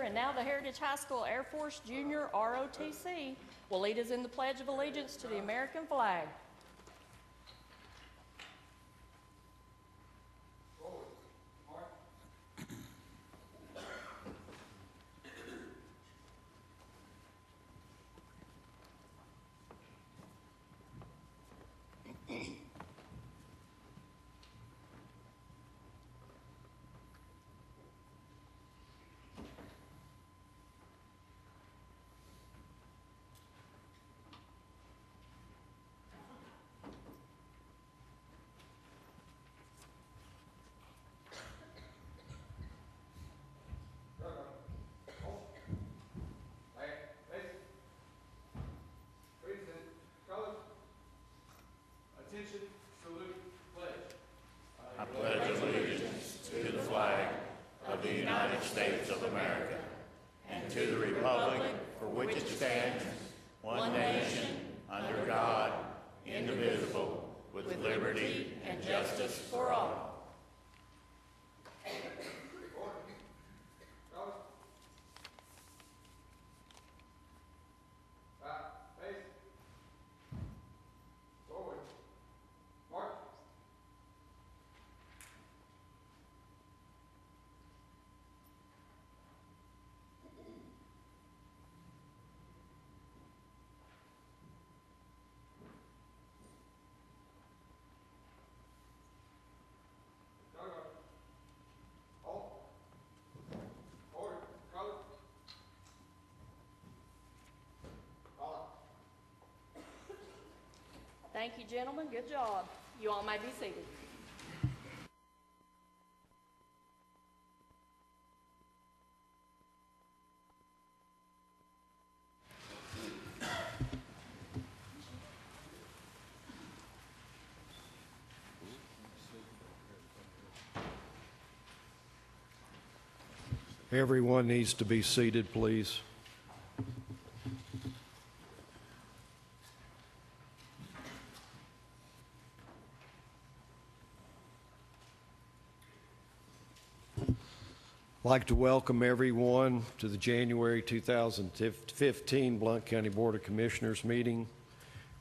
Junior, and now the Heritage High School Air Force Junior ROTC will lead us in the Pledge of Allegiance to the American flag. I pledge allegiance to the flag of the United States of America and to the republic for which it stands, one nation, under God, indivisible, with liberty and justice for all. Thank you, gentlemen. Good job. You all may be seated. Everyone needs to be seated, please. I'd like to welcome everyone to the January 2015 Blount County Board of Commissioners meeting.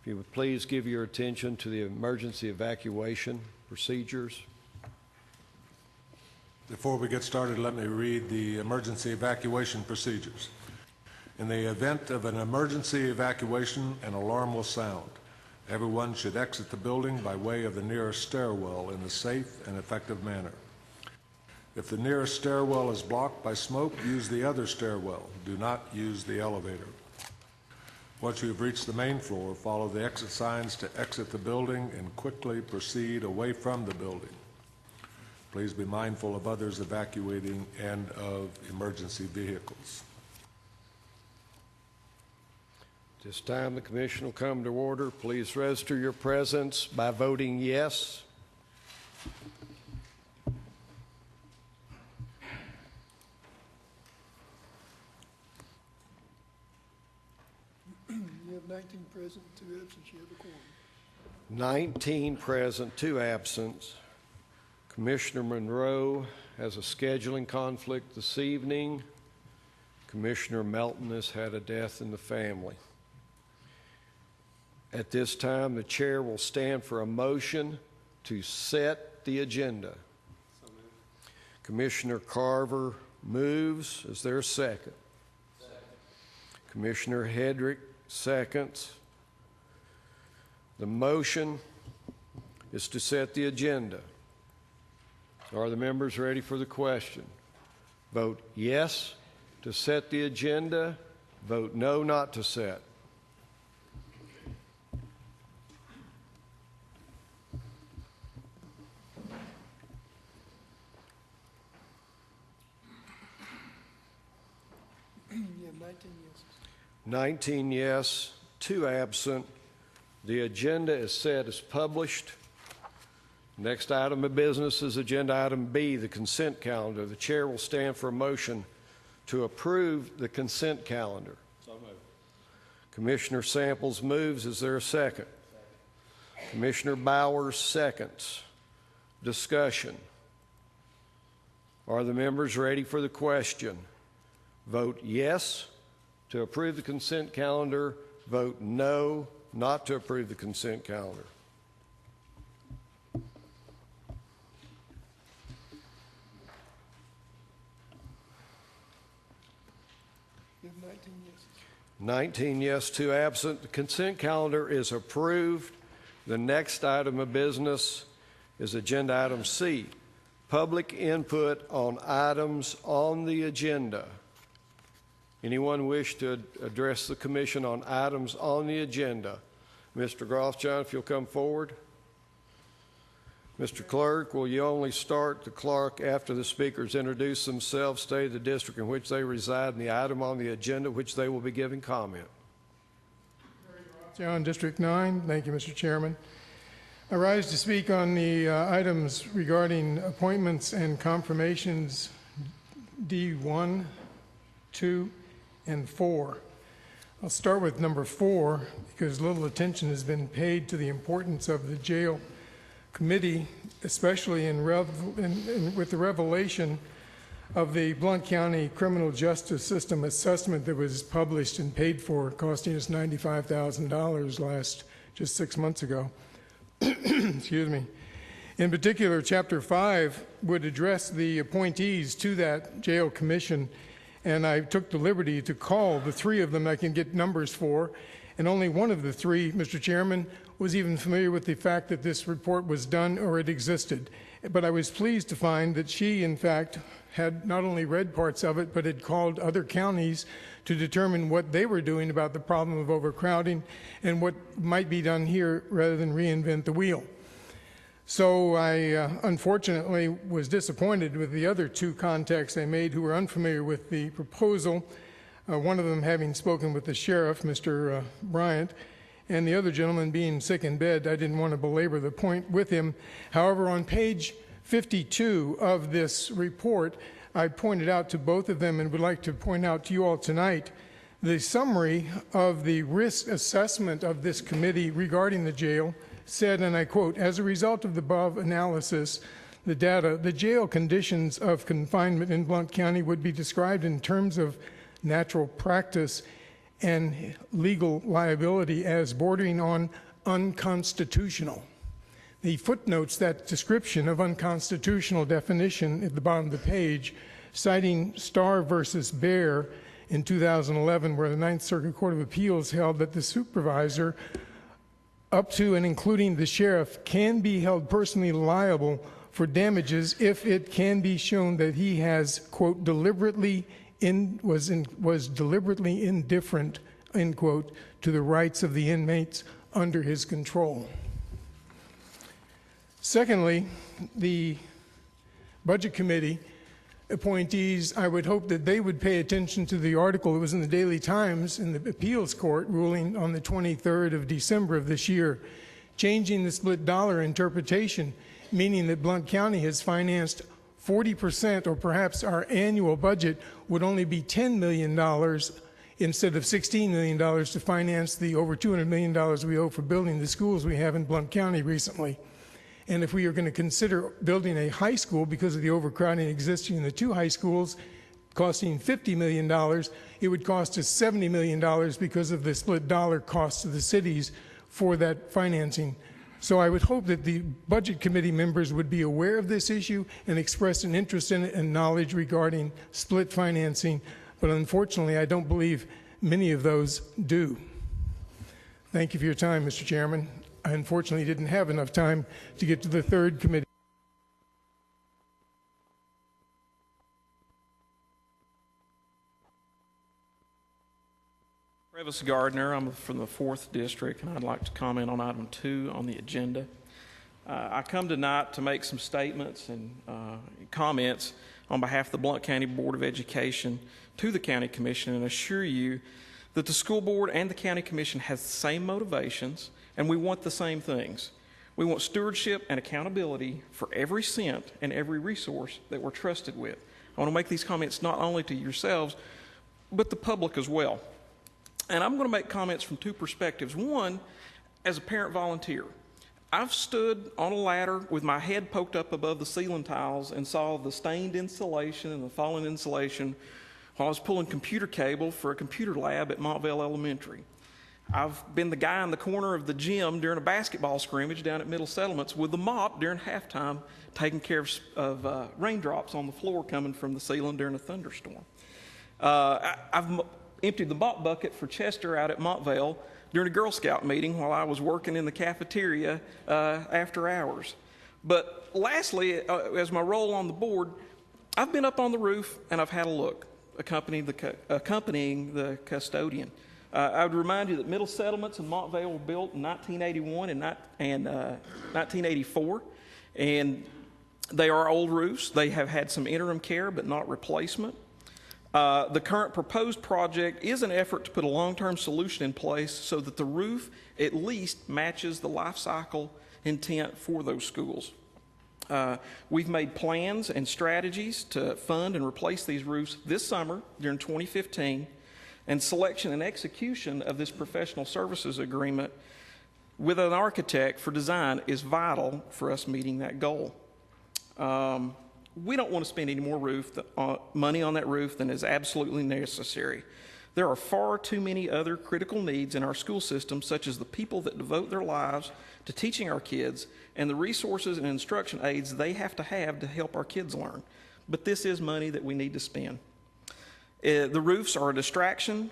If you would please give your attention to the emergency evacuation procedures. Before we get started, let me read the emergency evacuation procedures. In the event of an emergency evacuation, an alarm will sound. Everyone should exit the building by way of the nearest stairwell in a safe and effective manner. If the nearest stairwell is blocked by smoke, use the other stairwell. Do not use the elevator. Once you have reached the main floor, follow the exit signs to exit the building and quickly proceed away from the building. Please be mindful of others evacuating and of emergency vehicles. At this time, the commission will come to order. Please register your presence by voting yes. You have 19 present, 2 absent. You have a quorum. 19 present, 2 absent. Commissioner Monroe has a scheduling conflict this evening. Commissioner Melton has had a death in the family. At this time, the chair will stand for a motion to set the agenda. Commissioner Carver moves. Is there a second? Second. Commissioner Hedrick seconds. The motion is to set the agenda. Are the members ready for the question? Vote yes to set the agenda. Vote no not to set. You have 19 yeses. 19 yes, 2 absent. The agenda is set as published. Next item of business is agenda item B, the consent calendar. The chair will stand for a motion to approve the consent calendar. So moved. Commissioner Samples moves. Is there a second? Second. Commissioner Bowers seconds. Discussion. Are the members ready for the question? vote yes to approve the consent calendar, vote no not to approve the consent calendar. You have 19 yeses. 19 yes, 2 absent. The consent calendar is approved. The next item of business is agenda item C, public input on items on the agenda. Anyone wish to address the commission on items on the agenda? Mr. Groffjohn, if you'll come forward. Mr. Clerk, will you only start the clerk after the speakers introduce themselves, state the district in which they reside, and the item on the agenda which they will be giving comment? John, District 9. Thank you, Mr. Chairman. I rise to speak on the items regarding appointments and confirmations D1, 2, and 4. I'll start with number 4 because little attention has been paid to the importance of the jail committee, especially with the revelation of the Blount County criminal justice system assessment that was published and paid for, costing us $95,000 just 6 months ago. Excuse me. In particular, Chapter 5 would address the appointees to that jail commission, and I took the liberty to call the 3 of them I can get numbers for, and only one of the 3, Mr. Chairman, was even familiar with the fact that this report was done or it existed. But I was pleased to find that she, in fact, had not only read parts of it, but had called other counties to determine what they were doing about the problem of overcrowding and what might be done here rather than reinvent the wheel. So I unfortunately was disappointed with the other 2 contacts I made who were unfamiliar with the proposal, one of them having spoken with the sheriff, Mr. Bryant, and the other gentleman being sick in bed. I didn't want to belabor the point with him. However, on page 52 of this report, I pointed out to both of them and would like to point out to you all tonight the summary of the risk assessment of this committee regarding the jail said, and I quote, "As a result of the above analysis, the data, the jail conditions of confinement in Blount County would be described in terms of natural practice and legal liability as bordering on unconstitutional." The footnotes that description of unconstitutional definition at the bottom of the page, citing Starr versus Bear in 2011, where the Ninth Circuit Court of Appeals held that the supervisor, up to and including the sheriff, can be held personally liable for damages if it can be shown that he has, quote, was deliberately indifferent, end quote, to the rights of the inmates under his control. Secondly, the Budget Committee appointees, I would hope that they would pay attention to the article that was in the Daily Times in the appeals court ruling on the 23rd of December of this year, changing the split dollar interpretation, meaning that Blount County has financed 40%, or perhaps our annual budget would only be $10 million instead of $16 million to finance the over $200 million we owe for building the schools we have in Blount County recently. And if we are going to consider building a high school because of the overcrowding existing in the 2 high schools, costing $50 million, it would cost us $70 million because of the split dollar cost to the cities for that financing. So I would hope that the Budget Committee members would be aware of this issue and express an interest in it and knowledge regarding split financing, but unfortunately I don't believe many of those do. Thank you for your time, Mr. Chairman. I unfortunately didn't have enough time to get to the 3rd committee. Travis Gardner, I'm from the 4th District, and I'd like to comment on item 2 on the agenda. I come tonight to make some statements and comments on behalf of the Blount County Board of Education to the County Commission and assure you that the school board and the County Commission has the same motivations, and we want the same things. We want stewardship and accountability for every cent and every resource that we're trusted with. I want to make these comments not only to yourselves, but the public as well. And I'm going to make comments from 2 perspectives. One, as a parent volunteer. I've stood on a ladder with my head poked up above the ceiling tiles and saw the stained insulation and the fallen insulation while I was pulling computer cable for a computer lab at Montvale Elementary. I've been the guy in the corner of the gym during a basketball scrimmage down at Middle Settlements with the mop during halftime, taking care of raindrops on the floor coming from the ceiling during a thunderstorm. I've emptied the mop bucket for Chester out at Montvale during a Girl Scout meeting while I was working in the cafeteria after hours. But lastly, as my role on the board, I've been up on the roof and I've had a look, accompanying the custodian. I would remind you that Middle Settlements in Montvale were built in 1981 and 1984, and they are old roofs. They have had some interim care, but not replacement. The current proposed project is an effort to put a long-term solution in place so that the roof at least matches the life cycle intent for those schools. We've made plans and strategies to fund and replace these roofs this summer during 2015, and selection and execution of this professional services agreement with an architect for design is vital for us meeting that goal. We don't want to spend any more money on that roof than is absolutely necessary. There are far too many other critical needs in our school system, such as the people that devote their lives to teaching our kids and the resources and instruction aids they have to help our kids learn. But this is money that we need to spend. The roofs are a distraction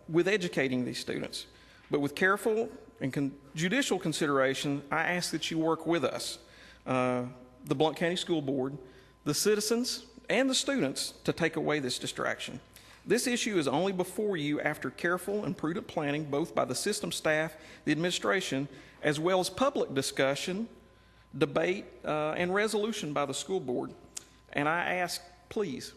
with educating these students. But with careful and judicial consideration, I ask that you work with us, the Blount County School Board, the citizens, and the students to take away this distraction. This issue is only before you after careful and prudent planning, both by the system staff, the administration, as well as public discussion, debate, and resolution by the school board. And I ask, please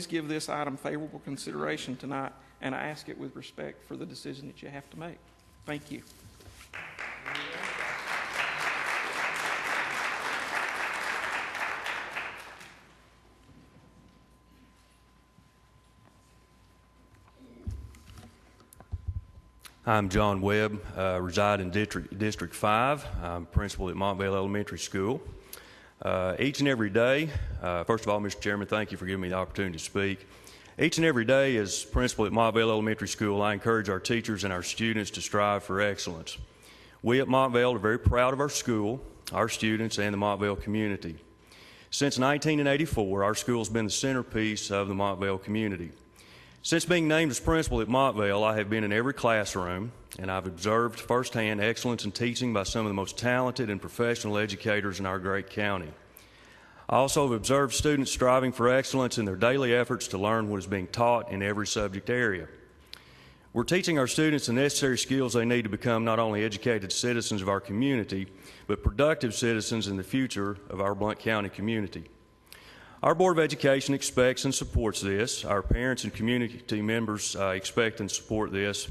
give this item favorable consideration tonight, and I ask it with respect for the decision that you have to make. Thank you. I'm John Webb, reside in District 5. I'm principal at Montvale Elementary School. Each and every day, first of all, Mr. Chairman, thank you for giving me the opportunity to speak. Each and every day as principal at Montvale Elementary School, I encourage our teachers and our students to strive for excellence. We at Montvale are very proud of our school, our students, and the Montvale community. Since 1984, our school has been the centerpiece of the Montvale community. Since being named as principal at Montvale, I have been in every classroom, and I've observed firsthand excellence in teaching by some of the most talented and professional educators in our great county. I also have observed students striving for excellence in their daily efforts to learn what is being taught in every subject area. We're teaching our students the necessary skills they need to become not only educated citizens of our community, but productive citizens in the future of our Blount County community. Our Board of Education expects and supports this. Our parents and community members expect and support this.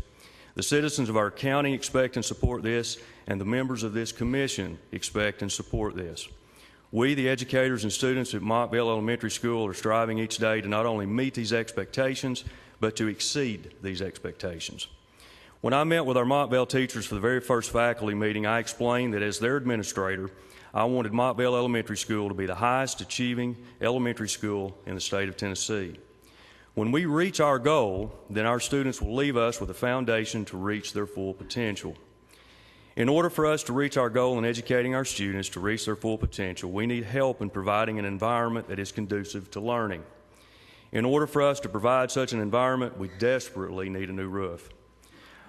The citizens of our county expect and support this, and the members of this commission expect and support this. We, the educators and students at Montvale Elementary School, are striving each day to not only meet these expectations, but to exceed these expectations. When I met with our Montvale teachers for the very first faculty meeting, I explained that as their administrator, I wanted Montvale Elementary School to be the highest achieving elementary school in the state of Tennessee. When we reach our goal, then our students will leave us with a foundation to reach their full potential. In order for us to reach our goal in educating our students to reach their full potential, we need help in providing an environment that is conducive to learning. In order for us to provide such an environment, we desperately need a new roof.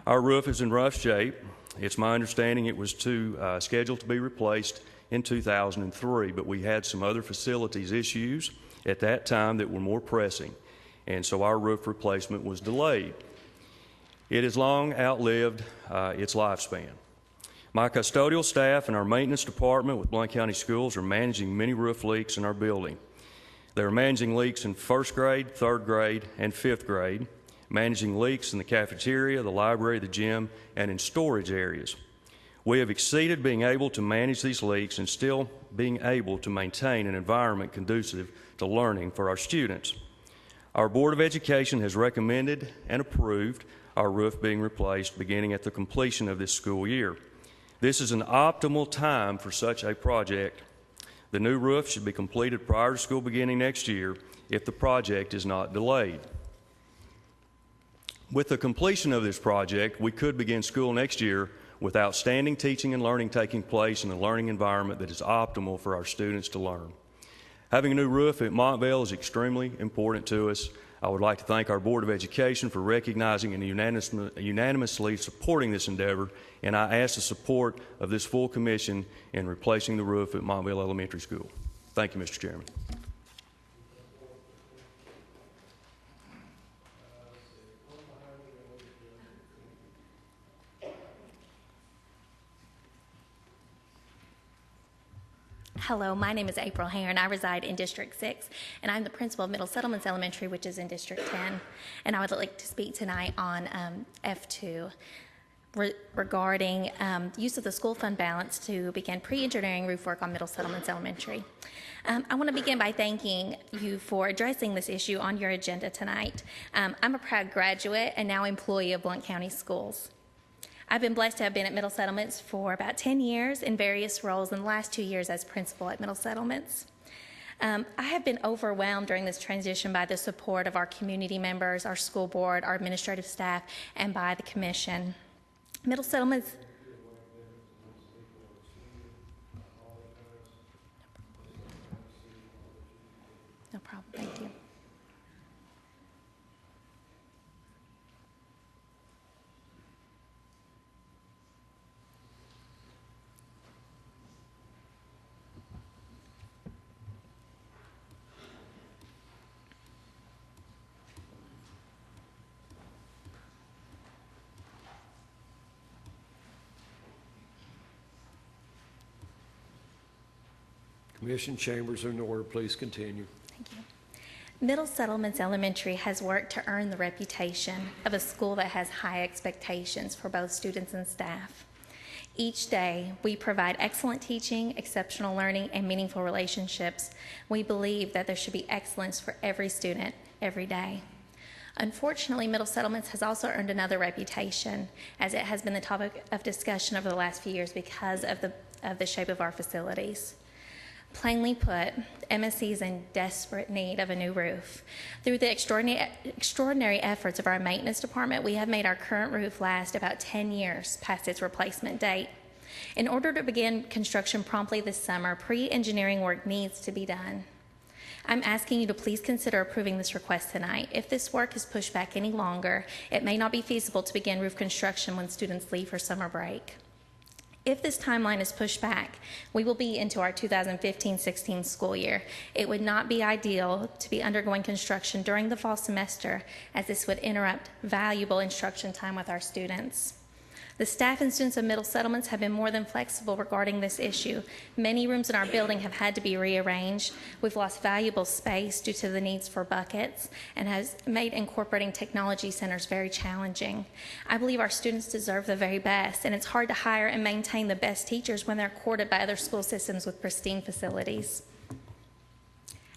Our roof is in rough shape. It's my understanding it was scheduled to be replaced in 2003, but we had some other facilities issues at that time that were more pressing, and so our roof replacement was delayed. It has long outlived its lifespan. My custodial staff and our maintenance department with Blount County Schools are managing many roof leaks in our building. They are managing leaks in 1st grade, 3rd grade, and 5th grade, managing leaks in the cafeteria, the library, the gym, and in storage areas. We have exceeded being able to manage these leaks and still being able to maintain an environment conducive to learning for our students. Our Board of Education has recommended and approved our roof being replaced beginning at the completion of this school year. This is an optimal time for such a project. The new roof should be completed prior to school beginning next year if the project is not delayed. With the completion of this project, we could begin school next year with outstanding teaching and learning taking place in a learning environment that is optimal for our students to learn. Having a new roof at Montvale is extremely important to us. I would like to thank our Board of Education for recognizing and unanimously supporting this endeavor, and I ask the support of this full commission in replacing the roof at Montvale Elementary School. Thank you, Mr. Chairman. Hello, my name is April Hare, and I reside in District 6, and I'm the principal of Middle Settlements Elementary, which is in District 10. And I would like to speak tonight on F2 regarding use of the school fund balance to begin pre-engineering roof work on Middle Settlements Elementary. I want to begin by thanking you for addressing this issue on your agenda tonight. I'm a proud graduate and now employee of Blount County Schools. I've been blessed to have been at Middle Settlements for about 10 years in various roles, and the last 2 years as principal at Middle Settlements. I have been overwhelmed during this transition by the support of our community members, our school board, our administrative staff, and by the commission. Middle Settlements. No problem, thank you. Commission chambers are in order. Please continue. Thank you. Middle Settlements Elementary has worked to earn the reputation of a school that has high expectations for both students and staff. Each day, we provide excellent teaching, exceptional learning, and meaningful relationships. We believe that there should be excellence for every student, every day. Unfortunately, Middle Settlements has also earned another reputation, as it has been the topic of discussion over the last few years because of the shape of our facilities. Plainly put, MSC is in desperate need of a new roof. Through the extraordinary efforts of our maintenance department, we have made our current roof last about 10 years past its replacement date. In order to begin construction promptly this summer, pre-engineering work needs to be done. I'm asking you to please consider approving this request tonight. If this work is pushed back any longer, it may not be feasible to begin roof construction when students leave for summer break. If this timeline is pushed back, we will be into our 2015-16 school year. It would not be ideal to be undergoing construction during the fall semester, as this would interrupt valuable instruction time with our students. The staff and students of Middle Settlements have been more than flexible regarding this issue. Many rooms in our building have had to be rearranged. We've lost valuable space due to the needs for buckets and has made incorporating technology centers very challenging. I believe our students deserve the very best, and it's hard to hire and maintain the best teachers when they're courted by other school systems with pristine facilities.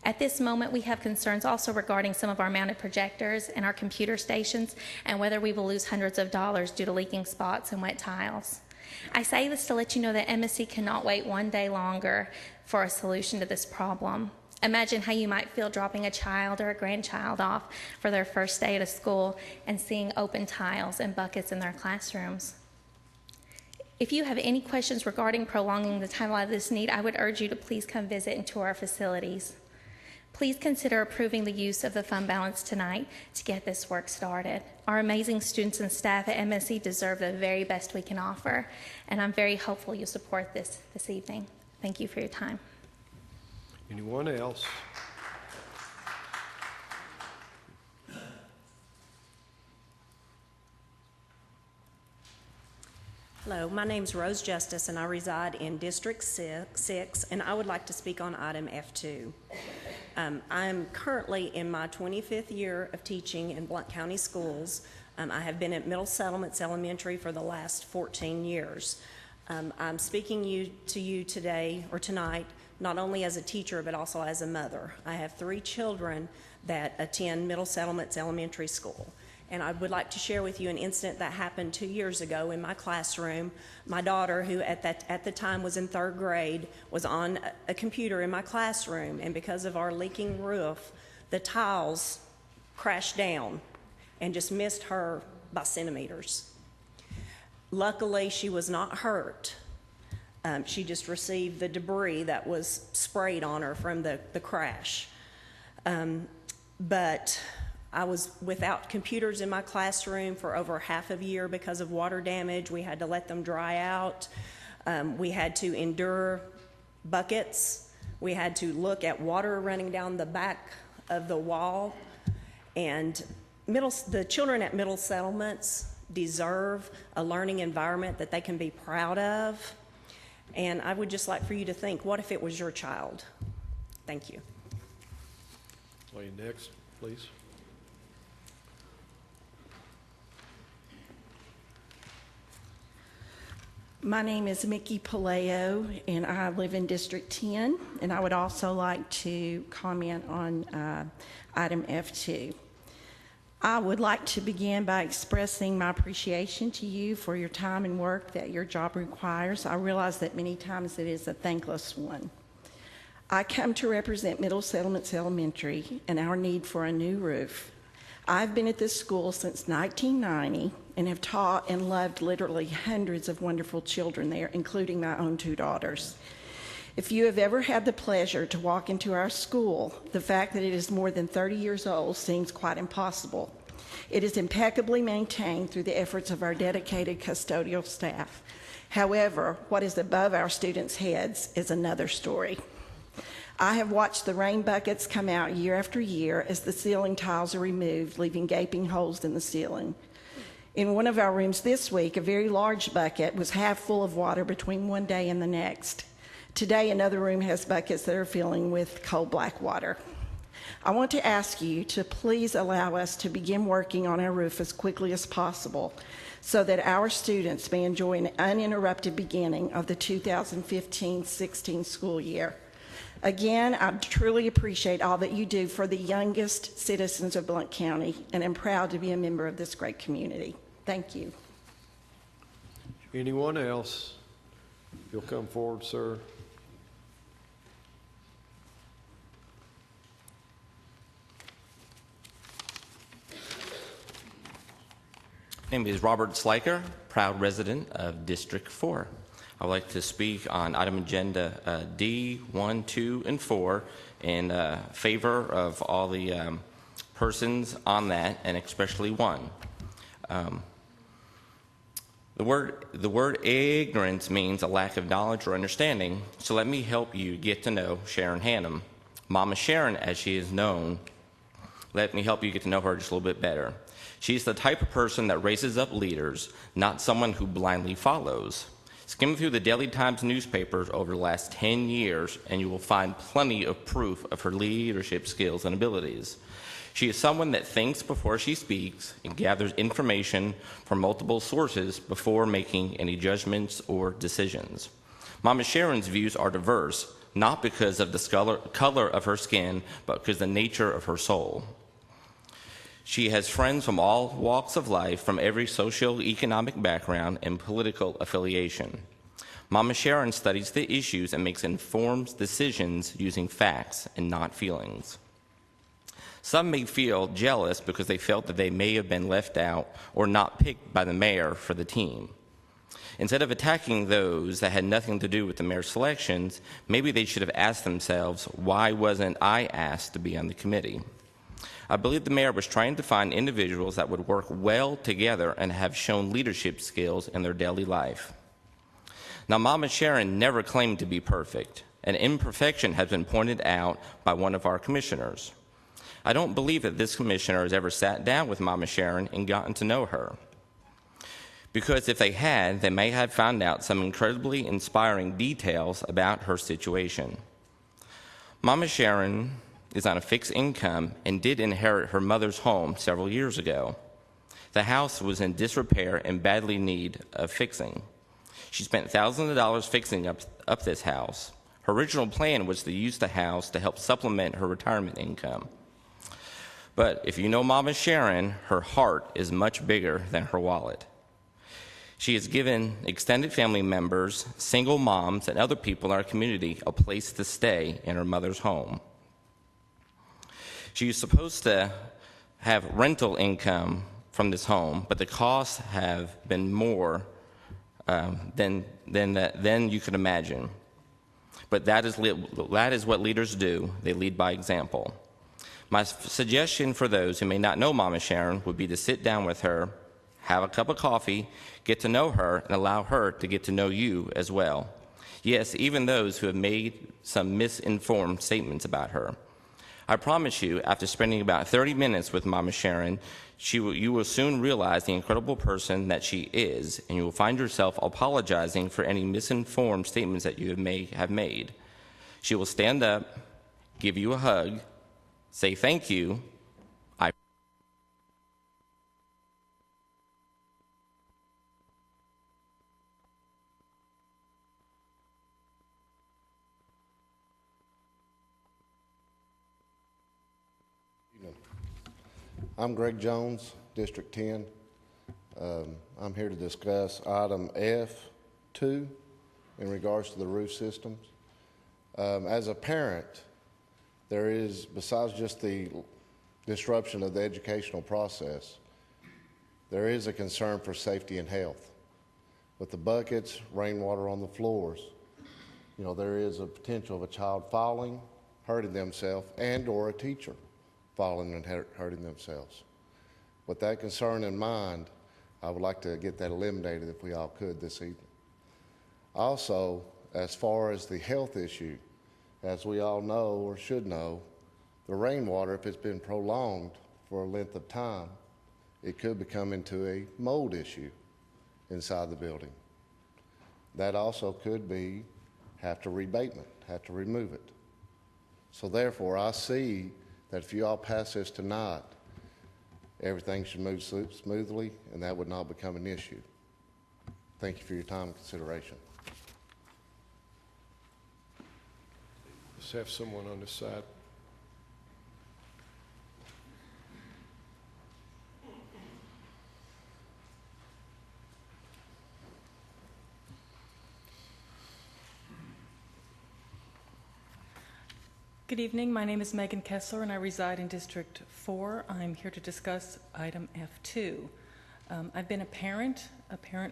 At this moment, we have concerns also regarding some of our mounted projectors and our computer stations and whether we will lose hundreds of dollars due to leaking spots and wet tiles. I say this to let you know that MSC cannot wait one day longer for a solution to this problem. Imagine how you might feel dropping a child or a grandchild off for their first day at a school and seeing open tiles and buckets in their classrooms. If you have any questions regarding prolonging the timeline of this need, I would urge you to please come visit and tour our facilities. Please consider approving the use of the fund balance tonight to get this work started. Our amazing students and staff at MSC deserve the very best we can offer, and I'm very hopeful you'll support this evening. Thank you for your time. Anyone else? Hello, my name is Rose Justice, and I reside in District 6, and I would like to speak on item F2. I'm currently in my 25th year of teaching in Blount County Schools. I have been at Middle Settlements Elementary for the last 14 years. I'm speaking to you today or tonight not only as a teacher but also as a mother. I have 3 children that attend Middle Settlements Elementary School, And I would like to share with you an incident that happened 2 years ago in my classroom. My daughter, who at the time was in 3rd grade, was on a computer in my classroom, and because of our leaking roof, the tiles crashed down and just missed her by centimeters. Luckily, she was not hurt. She just received the debris that was sprayed on her from the crash. But I was without computers in my classroom for over half a year because of water damage. We had to let them dry out. We had to endure buckets. We had to look at water running down the back of the wall. And the children at Middle Settlements deserve a learning environment that they can be proud of. And I would just like for you to think, what if it was your child? Thank you. Lady next, please. My name is Mickey Paleo, and I live in District 10, and I would also like to comment on item F2. I would like to begin by expressing my appreciation to you for your time and work that your job requires. I realize that many times it is a thankless one. I come to represent Middle Settlements Elementary and our need for a new roof. I've been at this school since 1990 and have taught and loved literally hundreds of wonderful children there, including my own 2 daughters. If you have ever had the pleasure to walk into our school, the fact that it is more than 30 years old seems quite impossible. It is impeccably maintained through the efforts of our dedicated custodial staff. However, what is above our students' heads is another story. I have watched the rain buckets come out year after year as the ceiling tiles are removed, leaving gaping holes in the ceiling. In one of our rooms this week, a very large bucket was half full of water between one day and the next. Today, another room has buckets that are filling with cold black water. I want to ask you to please allow us to begin working on our roof as quickly as possible so that our students may enjoy an uninterrupted beginning of the 2015-16 school year. Again, I truly appreciate all that you do for the youngest citizens of Blount County, and am proud to be a member of this great community. Thank you. Anyone else? You'll come forward, sir. My name is Robert Sliker, proud resident of District 4. I would like to speak on item agenda D, 1, 2, and 4 in favor of all the persons on that, and especially 1. The word ignorance means a lack of knowledge or understanding, so let me help you get to know Sharon Hannum. Mama Sharon, as she is known, let me help you get to know her just a little bit better. She's the type of person that raises up leaders, not someone who blindly follows. Skim through the Daily Times newspapers over the last 10 years, and you will find plenty of proof of her leadership skills and abilities. She is someone that thinks before she speaks and gathers information from multiple sources before making any judgments or decisions. Mama Sharon's views are diverse, not because of the color of her skin, but because of the nature of her soul. She has friends from all walks of life, from every socio-economic background and political affiliation. Mama Sharon studies the issues and makes informed decisions using facts and not feelings. Some may feel jealous because they felt that they may have been left out or not picked by the mayor for the team. Instead of attacking those that had nothing to do with the mayor's selections, maybe they should have asked themselves, why wasn't I asked to be on the committee? I believe the mayor was trying to find individuals that would work well together and have shown leadership skills in their daily life. Now, Mama Sharon never claimed to be perfect. An imperfection has been pointed out by one of our commissioners. I don't believe that this commissioner has ever sat down with Mama Sharon and gotten to know her. Because if they had, they may have found out some incredibly inspiring details about her situation. Mama Sharon is on a fixed income and did inherit her mother's home several years ago. The house was in disrepair and badly in need of fixing. She spent thousands of dollars fixing up this house. Her original plan was to use the house to help supplement her retirement income. But if you know Mama Sharon, her heart is much bigger than her wallet. She has given extended family members, single moms, and other people in our community a place to stay in her mother's home. She was supposed to have rental income from this home, but the costs have been more than you could imagine. But that is what leaders do. They lead by example. My suggestion for those who may not know Mama Sharon would be to sit down with her, have a cup of coffee, get to know her, and allow her to get to know you as well. Yes, even those who have made some misinformed statements about her. I promise you, after spending about 30 minutes with Mama Sharon, you will soon realize the incredible person that she is, and you will find yourself apologizing for any misinformed statements that you may have made. She will stand up, give you a hug, say thank you. I'm Greg Jones, District 10. I'm here to discuss item F2 in regards to the roof systems. As a parent, there is, besides just the disruption of the educational process, there is a concern for safety and health. With the buckets, rainwater on the floors, there is a potential of a child falling, hurting themselves, and/or a teacher falling and hurting themselves. With that concern in mind, I would like to get that eliminated if we all could this evening. Also, as far as the health issue, as we all know or should know, the rainwater, if it's been prolonged for a length of time, it could become into a mold issue inside the building. That also could be have to rebatement, have to remove it. So therefore, I see that if you all pass this tonight, everything should move smoothly, and that would not become an issue. Thank you for your time and consideration. Let's have someone on this side. Good evening. My name is Megan Kessler, and I reside in District 4. I'm here to discuss item F2. I've been a parent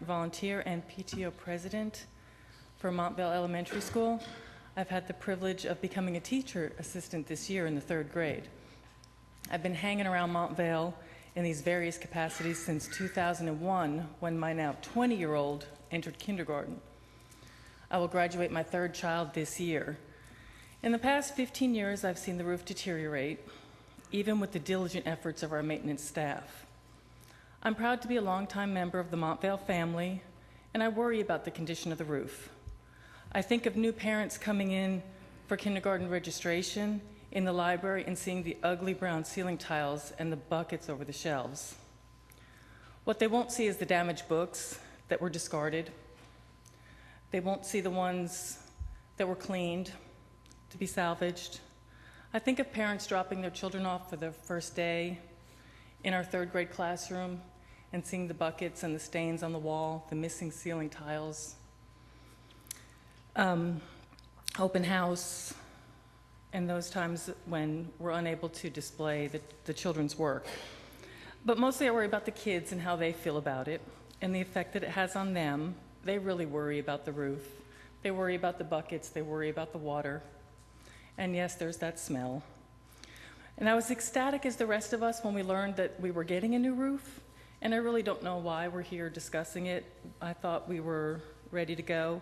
volunteer, and PTO president for Montvale Elementary School. I've had the privilege of becoming a teacher assistant this year in the 3rd grade. I've been hanging around Montvale in these various capacities since 2001, when my now 20-year-old entered kindergarten. I will graduate my 3rd child this year. In the past 15 years, I've seen the roof deteriorate, even with the diligent efforts of our maintenance staff. I'm proud to be a longtime member of the Montvale family, and I worry about the condition of the roof. I think of new parents coming in for kindergarten registration in the library and seeing the ugly brown ceiling tiles and the buckets over the shelves. What they won't see is the damaged books that were discarded. They won't see the ones that were cleaned to be salvaged. I think of parents dropping their children off for their first day in our 3rd grade classroom and seeing the buckets and the stains on the wall, the missing ceiling tiles. Open house, and those times when we're unable to display the children's work. But mostly I worry about the kids and how they feel about it and the effect that it has on them. They really worry about the roof. They worry about the buckets. They worry about the water. And yes, there's that smell. And I was ecstatic as the rest of us when we learned that we were getting a new roof, and I really don't know why we're here discussing it. I thought we were ready to go.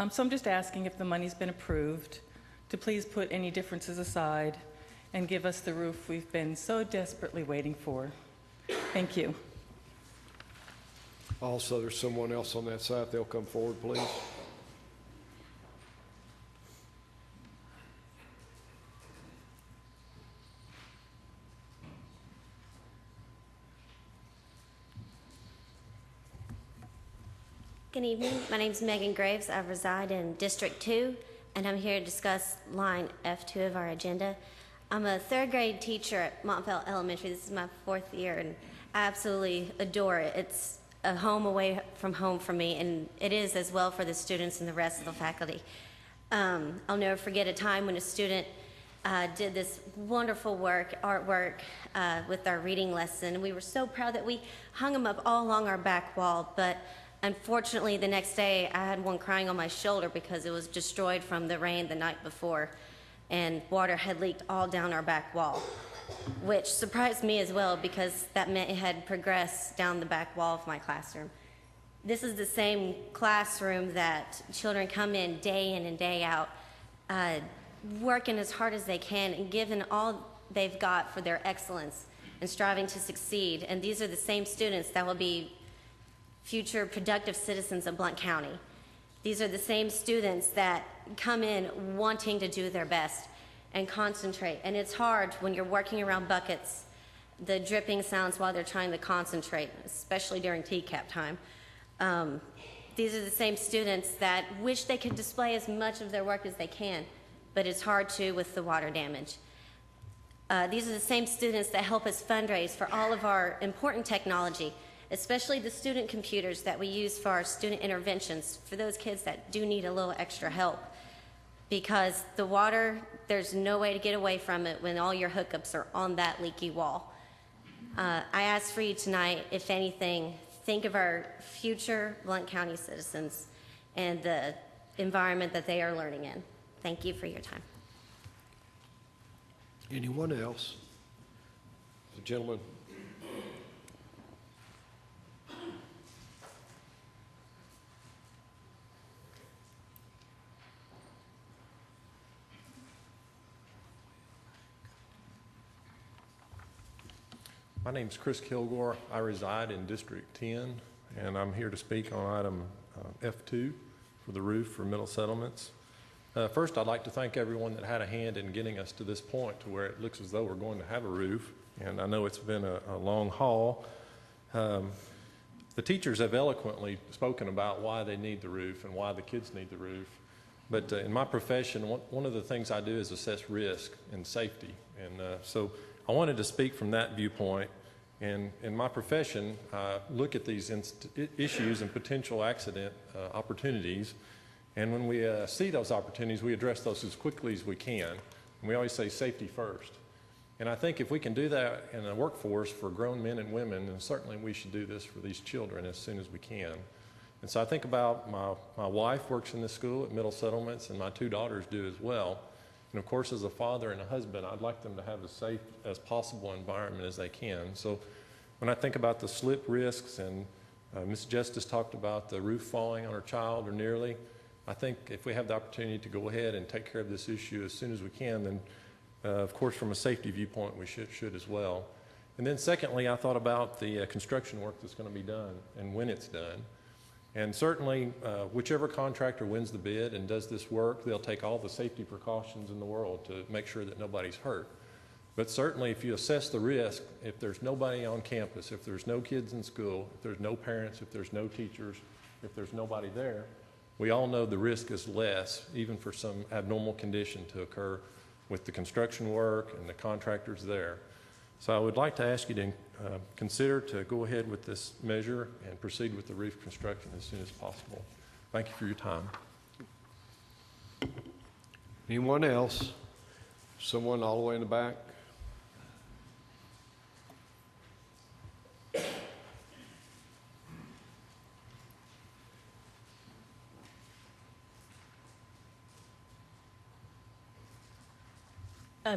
So I'm just asking if the money's been approved to please put any differences aside and give us the roof we've been so desperately waiting for. Thank you. Also, there's someone else on that side. They'll come forward, please. Good evening. My name is Megan Graves. I reside in District 2, and I'm here to discuss line F2 of our agenda. I'm a third grade teacher at Montvale Elementary. This is my 4th year, and I absolutely adore it. It's a home away from home for me, and it is as well for the students and the rest of the faculty. I'll never forget a time when a student did this wonderful artwork with our reading lesson. We were so proud that we hung them up all along our back wall, but unfortunately the next day I had one crying on my shoulder because it was destroyed from the rain the night before, and water had leaked all down our back wall, which surprised me as well because that meant it had progressed down the back wall of my classroom. This is the same classroom that children come in and day out, working as hard as they can and giving all they've got for their excellence and striving to succeed. And these are the same students that will be future productive citizens of Blount County. These are the same students that come in wanting to do their best and concentrate. And it's hard when you're working around buckets, the dripping sounds while they're trying to concentrate, especially during TCAP time. These are the same students that wish they could display as much of their work as they can, but it's hard to with the water damage. These are the same students that help us fundraise for all of our important technology, especially the student computers that we use for our student interventions for those kids that do need a little extra help. Because the water, there's no way to get away from it when all your hookups are on that leaky wall. I ask for you tonight, if anything, think of our future Blount County citizens and the environment that they are learning in. Thank you for your time. Anyone else? The gentleman. My name's Chris Kilgore. I reside in District 10, and I'm here to speak on item F2 for the roof for Middle Settlements. First, I'd like to thank everyone that had a hand in getting us to this point to where it looks as though we're going to have a roof, and I know it's been a long haul. The teachers have eloquently spoken about why they need the roof and why the kids need the roof, but in my profession, one of the things I do is assess risk and safety, and so I wanted to speak from that viewpoint. And in my profession, look at these issues and potential accident opportunities. And when we see those opportunities, we address those as quickly as we can. And we always say safety first. And I think if we can do that in a workforce for grown men and women, then certainly we should do this for these children as soon as we can. And so I think about my wife works in this school at Middle Settlements, and my 2 daughters do as well. And of course, as a father and a husband, I'd like them to have as safe as possible environment as they can. So when I think about the slip risks, and Ms. Justice talked about the roof falling on her child or nearly, I think if we have the opportunity to go ahead and take care of this issue as soon as we can, then of course from a safety viewpoint we should as well. And then secondly, I thought about the construction work that's going to be done and when it's done. And certainly, whichever contractor wins the bid and does this work, they'll take all the safety precautions in the world to make sure that nobody's hurt. But certainly, if you assess the risk, if there's nobody on campus, if there's no kids in school, if there's no parents, if there's no teachers, if there's nobody there, we all know the risk is less, even for some abnormal condition to occur with the construction work and the contractors there. So I would like to ask you to consider to go ahead with this measure and proceed with the roof construction as soon as possible. Thank you for your time. Anyone else? Someone all the way in the back?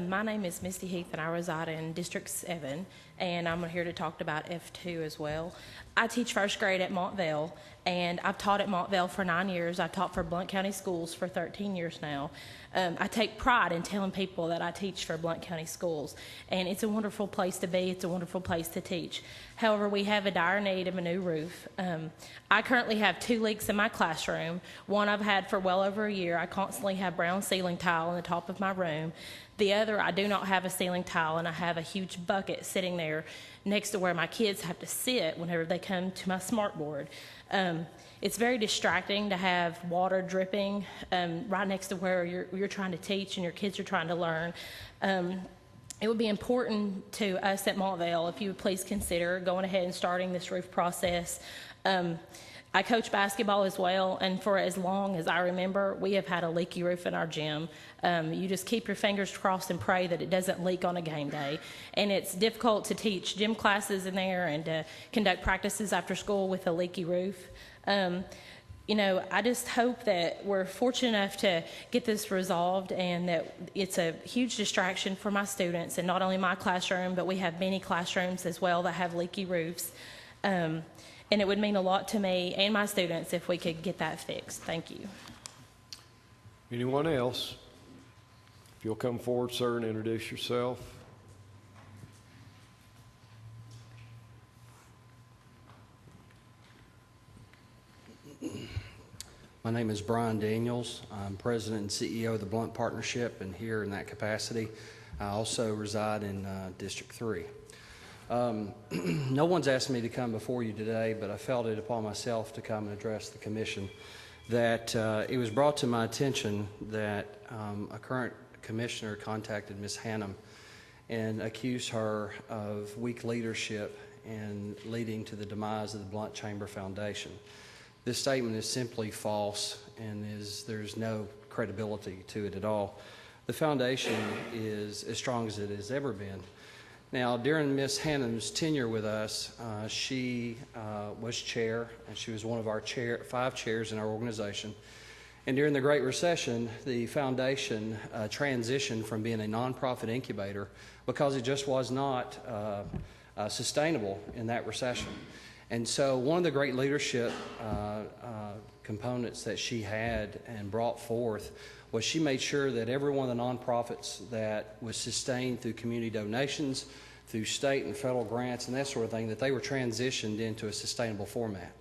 My name is Misty Heath, and I reside in District 7, and I'm here to talk about F2 as well. I teach first grade at Montvale, and I've taught at Montvale for 9 years. I've taught for Blount County Schools for 13 years now. I take pride in telling people that I teach for Blount County Schools, and it's a wonderful place to be. It's a wonderful place to teach. However, we have a dire need of a new roof. I currently have 2 leaks in my classroom. One I've had for well over a year. I constantly have brown ceiling tile on the top of my room. The other, I do not have a ceiling tile, and I have a huge bucket sitting there next to where my kids have to sit whenever they come to my smartboard. It's very distracting to have water dripping right next to where you're trying to teach and your kids are trying to learn. it would be important to us at Montvale if you would please consider going ahead and starting this roof process. I coach basketball as well, and for as long as I remember, we have had a leaky roof in our gym. You just keep your fingers crossed and pray that it doesn't leak on a game day. And it's difficult to teach gym classes in there and to conduct practices after school with a leaky roof. You know, I just hope that we're fortunate enough to get this resolved and that it's a huge distraction for my students, and not only my classroom, but we have many classrooms as well that have leaky roofs. And it would mean a lot to me and my students if we could get that fixed. Thank you. Anyone else? If you'll come forward, sir, and introduce yourself. My name is Brian Daniels. I'm President and CEO of the Blount Partnership, and here in that capacity, I also reside in District 3. No one's asked me to come before you today, but I felt it upon myself to come and address the commission. That it was brought to my attention that a current commissioner contacted Ms. Hannum and accused her of weak leadership and leading to the demise of the Blount Chamber Foundation. This statement is simply false, and there's no credibility to it at all. The foundation is as strong as it has ever been. Now, during Ms. Hannum's tenure with us, she was chair, and she was one of our 5 chairs in our organization. And during the Great Recession, the foundation transitioned from being a nonprofit incubator because it just was not sustainable in that recession. And so one of the great leadership components that she had and brought forth was she made sure that every one of the nonprofits that was sustained through community donations, through state and federal grants and that sort of thing, that they were transitioned into a sustainable format.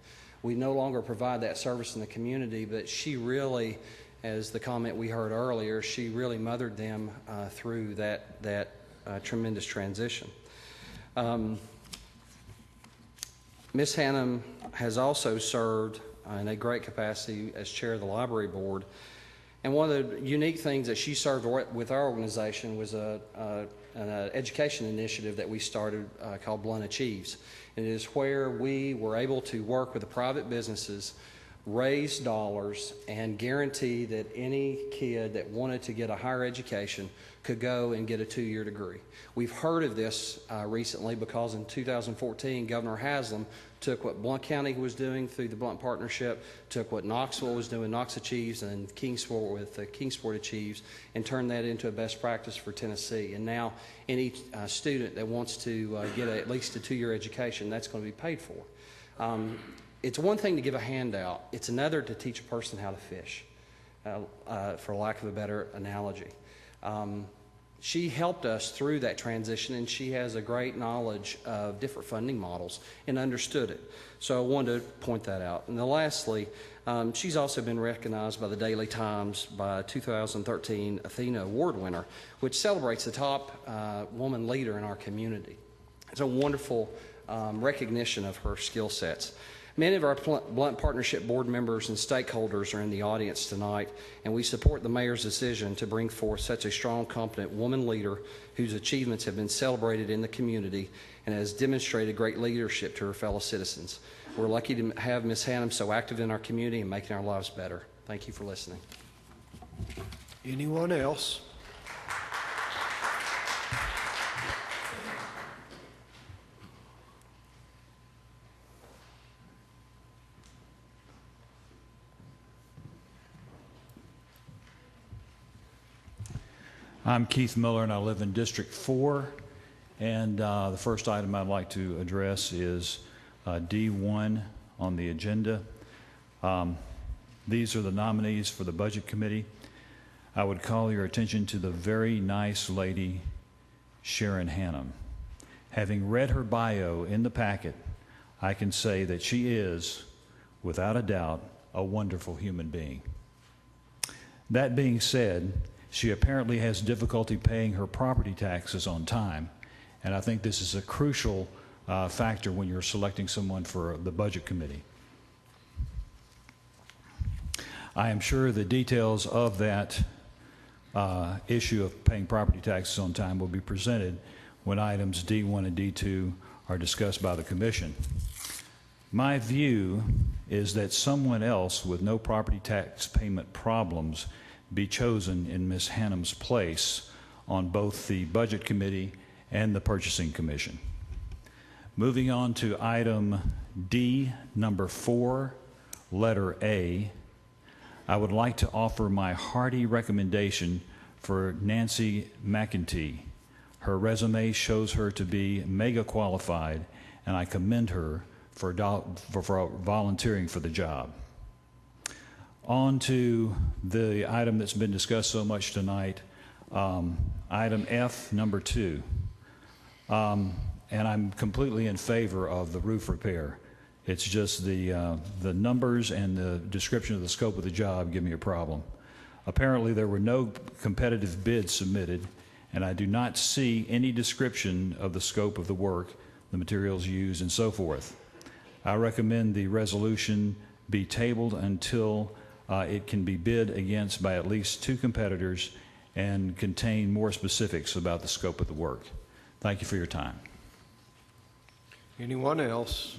We no longer provide that service in the community, but she really, as the comment we heard earlier, she really mothered them through that tremendous transition. Ms. Hannum has also served in a great capacity as chair of the library board. And one of the unique things that she served with our organization was an education initiative that we started called Blount Achieves. It is where we were able to work with the private businesses, raise dollars, and guarantee that any kid that wanted to get a higher education could go and get a 2-year degree. We've heard of this recently because in 2014, Governor Haslam took what Blount County was doing through the Blount Partnership, took what Knoxville was doing, Knox Achieves, and Kingsport with Kingsport Achieves, and turned that into a best practice for Tennessee. And now any student that wants to get at least a 2-year education, that's going to be paid for. It's one thing to give a handout. It's another to teach a person how to fish, for lack of a better analogy. She helped us through that transition, and she has a great knowledge of different funding models and understood it. So I wanted to point that out. And then lastly, she's also been recognized by the Daily Times by a 2013 Athena Award winner, which celebrates the top woman leader in our community. It's a wonderful recognition of her skill sets. Many of our Blount Partnership board members and stakeholders are in the audience tonight, and we support the mayor's decision to bring forth such a strong, competent woman leader whose achievements have been celebrated in the community and has demonstrated great leadership to her fellow citizens. We're lucky to have Ms. Hannum so active in our community and making our lives better. Thank you for listening. Anyone else? I'm Keith Miller, and I live in District 4. And the first item I'd like to address is D1 on the agenda. These are the nominees for the Budget Committee. I would call your attention to the very nice lady, Sharon Hannum. Having read her bio in the packet, I can say that she is, without a doubt, a wonderful human being. That being said, she apparently has difficulty paying her property taxes on time, and I think this is a crucial factor when you're selecting someone for the Budget Committee. I am sure the details of that issue of paying property taxes on time will be presented when items D1 and D2 are discussed by the Commission. My view is that someone else with no property tax payment problems be chosen in Ms. Hannum's place on both the Budget Committee and the Purchasing Commission. Moving on to item D, number 4, letter A, I would like to offer my hearty recommendation for Nancy McEntee. Her resume shows her to be mega qualified, and I commend her for volunteering for the job. On to the item that's been discussed so much tonight, item F, number 2. And I'm completely in favor of the roof repair. It's just the numbers and the description of the scope of the job give me a problem. Apparently there were no competitive bids submitted, and I do not see any description of the scope of the work, the materials used, and so forth. I recommend the resolution be tabled until it can be bid against by at least 2 competitors and contain more specifics about the scope of the work. Thank you for your time. Anyone else?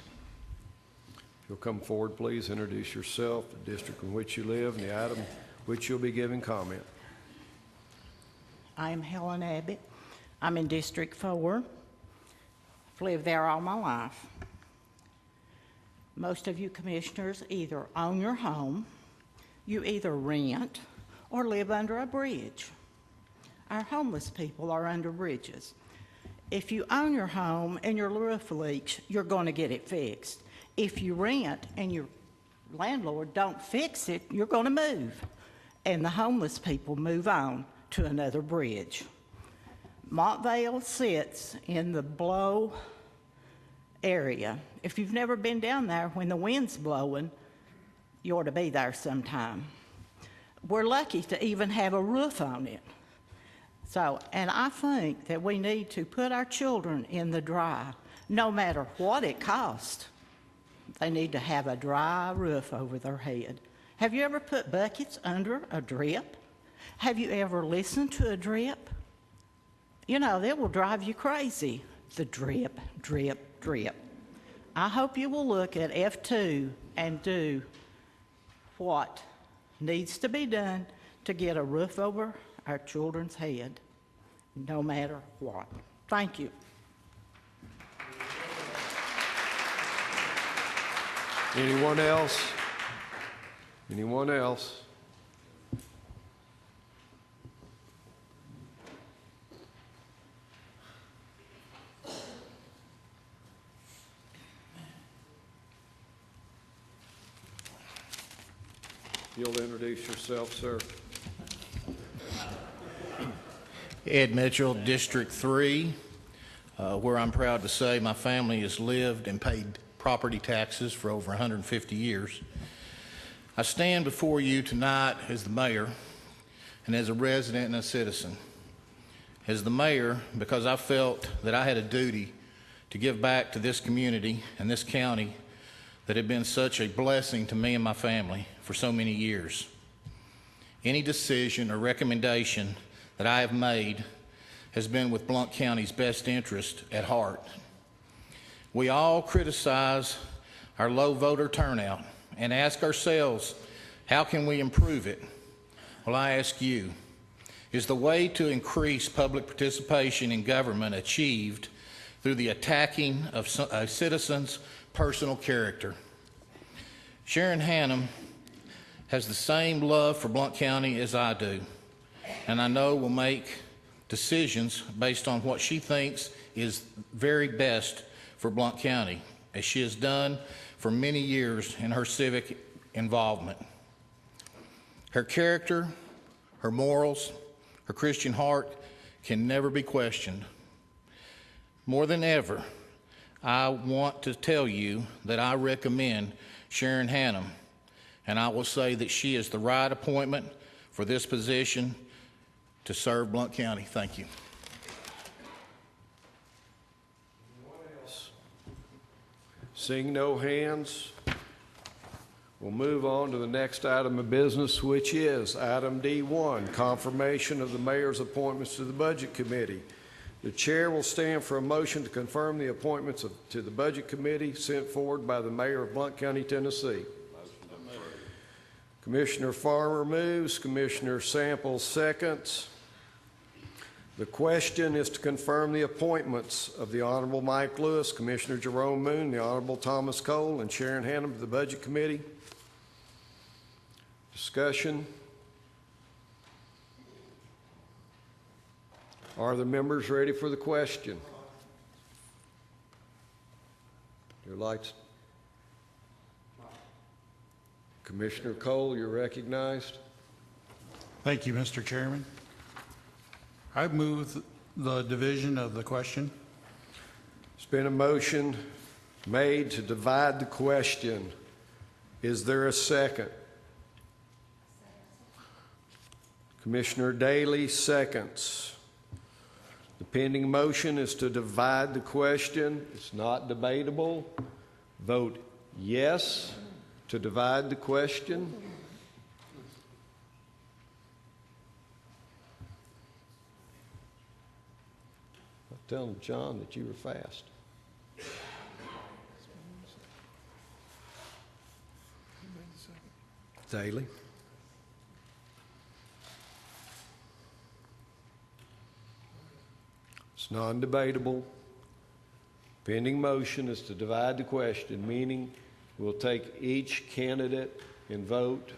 If you'll come forward, please introduce yourself, the district in which you live, and the item which you'll be giving comment. I am Helen Abbott. I'm in District 4. I've lived there all my life. Most of you commissioners either own your home, you either rent, or live under a bridge. Our homeless people are under bridges. If you own your home and your roof leaks, you're going to get it fixed. If you rent and your landlord don't fix it, you're going to move. And the homeless people move on to another bridge. Montvale sits in the Blow area. If you've never been down there when the wind's blowing, you ought to be there sometime. We're lucky to even have a roof on it. So, and I think that we need to put our children in the dry, no matter what it costs. They need to have a dry roof over their head. Have you ever put buckets under a drip? Have you ever listened to a drip? You know, it will drive you crazy, the drip, drip, drip. I hope you will look at F2 and do what needs to be done to get a roof over our children's head, no matter what. Thank you. Anyone else? Anyone else? You'll introduce yourself, sir. Ed Mitchell, District 3, where I'm proud to say my family has lived and paid property taxes for over 150 years. I stand before you tonight as the mayor and as a resident and a citizen. As the mayor, because I felt that I had a duty to give back to this community and this county that had been such a blessing to me and my family for so many years. Any decision or recommendation that I have made has been with Blount County's best interest at heart. We all criticize our low voter turnout and ask ourselves, how can we improve it? Well, I ask you, is the way to increase public participation in government achieved through the attacking of a citizen's personal character? Sharon Hannum has the same love for Blount County as I do, and I know will make decisions based on what she thinks is very best for Blount County, as she has done for many years in her civic involvement. Her character, her morals, her Christian heart can never be questioned. More than ever, I want to tell you that I recommend Sharon Hannum, and I will say that she is the right appointment for this position to serve Blount County. Thank you. Seeing no hands, We'll move on to the next item of business, which is item D1, confirmation of the mayor's appointments to the Budget Committee. The chair will stand for a motion to confirm the appointments to the Budget Committee sent forward by the mayor of Blount County, Tennessee. Commissioner Farmer moves, Commissioner Sample seconds. The question is to confirm the appointments of the Honorable Mike Lewis, Commissioner Jerome Moon, the Honorable Thomas Cole, and Sharon Hannum to the Budget Committee. Discussion. Are the members ready for the question? Your lights. Commissioner Cole, you're recognized. Thank you, Mr. Chairman. I move the division of the question. There's been a motion made to divide the question. Is there a second? Commissioner Daly seconds. The pending motion is to divide the question. It's not debatable. Vote yes to divide the question. I'm telling John that you were fast. Daly. It's non-debatable. Pending motion is to divide the question, meaning we'll take each candidate and vote,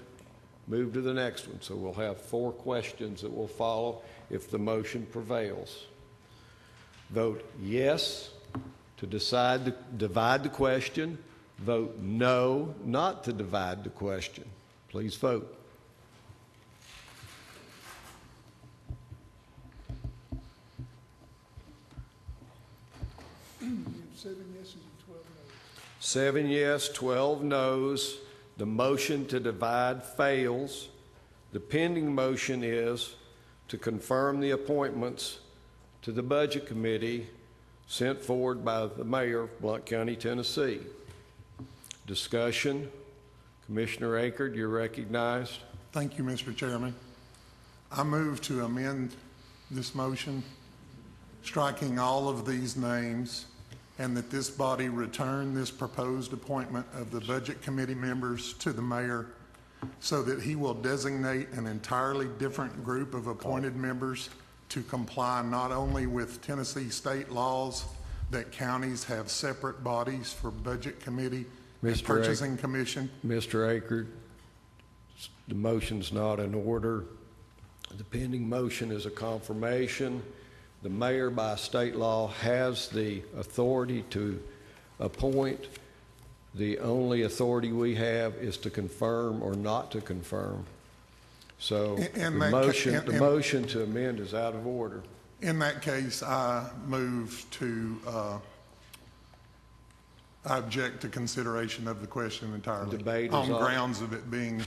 move to the next one. So we'll have 4 questions that will follow if the motion prevails. Vote yes to divide the question. Vote no not to divide the question. Please vote. Seven yes, 12 no's. The motion to divide fails. The pending motion is to confirm the appointments to the Budget Committee sent forward by the mayor of Blount County, Tennessee. Discussion. Commissioner Akerd, you're recognized. Thank you, Mr. Chairman. I move to amend this motion, striking all of these names, and that this body return this proposed appointment of the Budget Committee members to the mayor so that he will designate an entirely different group of appointed members to comply not only with Tennessee state laws that counties have separate bodies for Budget Committee and Purchasing Commission. Mr. Akerd, the motion's not in order. The pending motion is a confirmation. The mayor, by state law, has the authority to appoint. The only authority we have is to confirm or not to confirm. So the motion to amend is out of order. In that case, I move to I object to consideration of the question entirely on grounds of it being...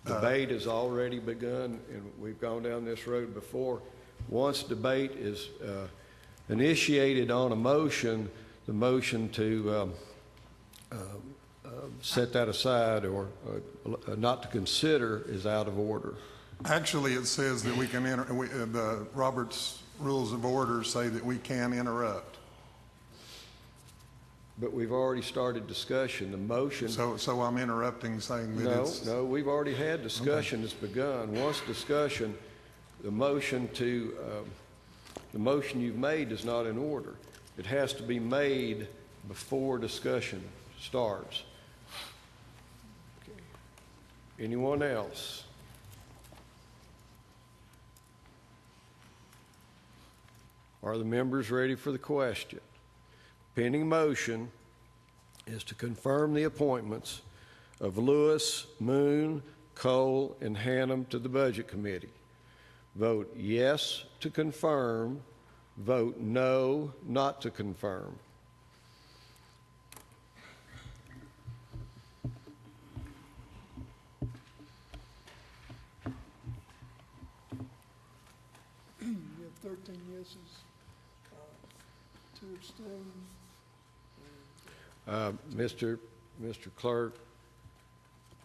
Debate has already begun, and we've gone down this road before. Once debate is initiated on a motion, the motion to set that aside or not to consider is out of order. Actually, it says that we can the Robert's Rules of Order say that we can interrupt. But we've already started discussion. The motion... So I'm interrupting, saying that it's... No, we've already had discussion that's begun. Once discussion, the motion you've made is not in order. It has to be made before discussion starts. Okay. Anyone else? Are the members ready for the question? Pending motion is to confirm the appointments of Lewis, Moon, Cole, and Hannum to the Budget Committee. Vote yes to confirm. Vote no not to confirm. You have 13 yeses, 2 abstain. Mr. Clerk,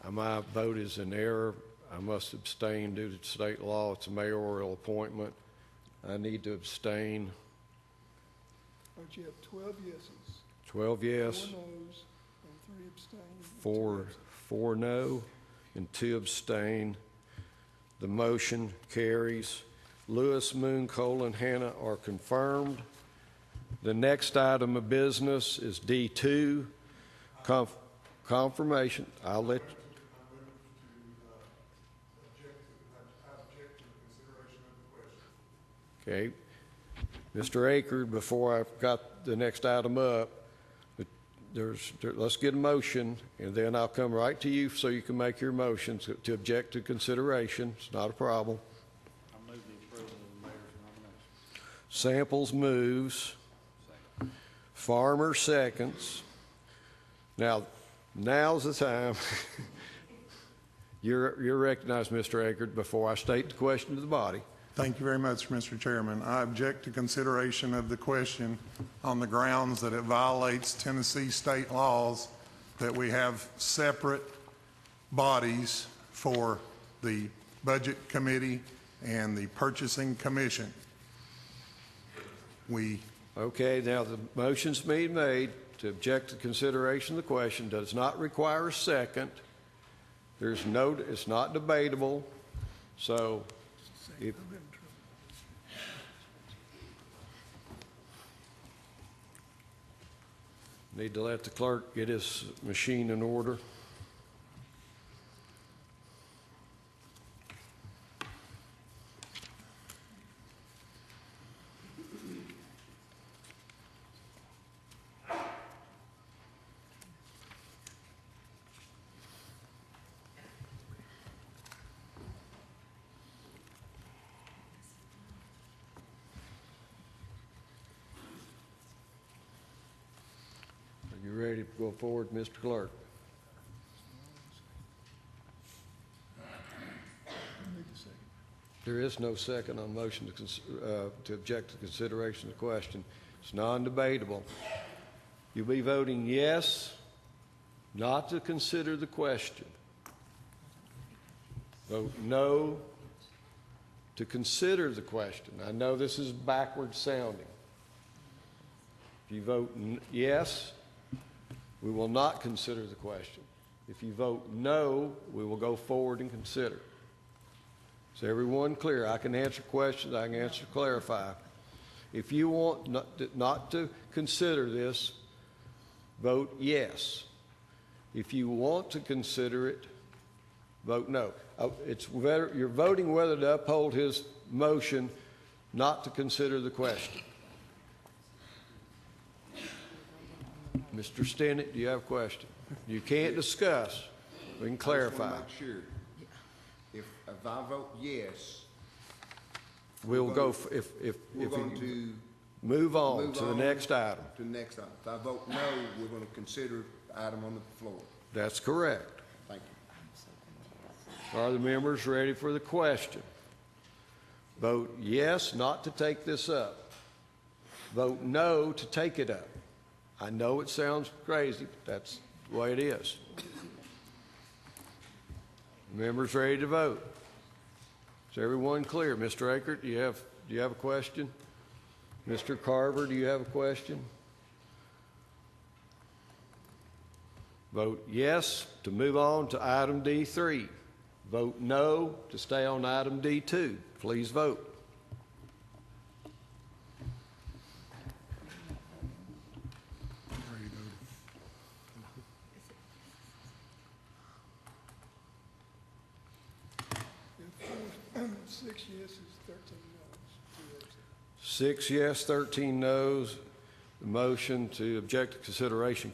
My vote is in error. I must abstain due to state law. It's a mayoral appointment. I need to abstain. But you have 12 yeses. 12 yes. 4 noes and 3 abstain. Four no and 2 abstain. The motion carries. Lewis, Moon, Cole, and Hannah are confirmed. The next item of business is D2, confirmation. I'll let you. Okay. Mr. Aker, before I've got the next item up, let's get a motion, and then I'll come right to you so you can make your motion to object to consideration. It's not a problem. I move the approval of the mayor's nomination. Samples moves. Farmer seconds. Now's the time. You're recognized, Mr. Aker, before I state the question to the body. Thank you very much, Mr. Chairman. I object to consideration of the question on the grounds that it violates Tennessee state laws that we have separate bodies for the Budget Committee and the Purchasing Commission. Okay, now the motion's being made to object to consideration of the question. Does not require a second. It's not debatable. So if need to let the clerk get his machine in order. Are you ready to go forward, Mr. Clerk? There is no second on motion to object to consideration of the question. It's non-debatable. You'll be voting yes, not to consider the question. Vote no to consider the question. I know this is backward sounding. If you vote yes, we will not consider the question. If you vote no, we will go forward and consider. Is everyone clear? I can answer questions. I can answer, clarify. If you want not to consider this, vote yes. If you want to consider it, vote no. You're voting whether to uphold his motion not to consider the question. Mr. Stinnett, do you have a question? You can't discuss. We can clarify. I just want to make sure. If I vote yes, We're going to move on to the next item. To the next item. If I vote no, we're going to consider the item on the floor. That's correct. Thank you. Are the members ready for the question? Vote yes, not to take this up. Vote no to take it up. I know it sounds crazy, but that's the way it is. Members ready to vote? Is everyone clear? Mr. Aker, do you have a question? Mr. Carver, do you have a question? Vote yes to move on to item D3. Vote no to stay on item D2. Please vote. Six yeses, 13 noes. 6 yes, 13 noes. The motion to object to consideration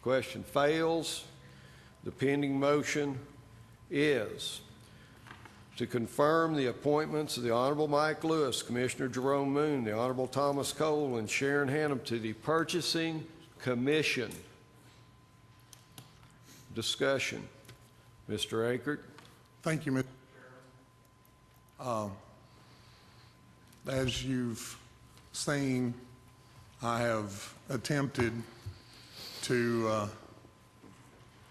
question fails. The pending motion is to confirm the appointments of the Honorable Mike Lewis, Commissioner Jerome Moon, the Honorable Thomas Cole, and Sharon Hannum to the Purchasing Commission. Discussion. Mr. Aker. Thank you, Mr. Chairman. As you've seen, I have attempted to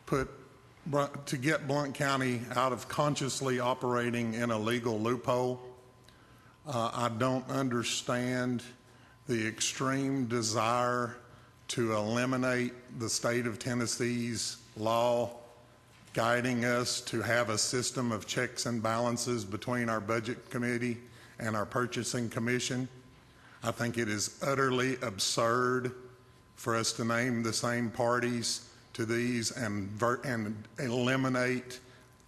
put to get Blount County out of consciously operating in a legal loophole. I don't understand the extreme desire to eliminate the state of Tennessee's law guiding us to have a system of checks and balances between our budget committee and our purchasing commission. I think it is utterly absurd for us to name the same parties to these and eliminate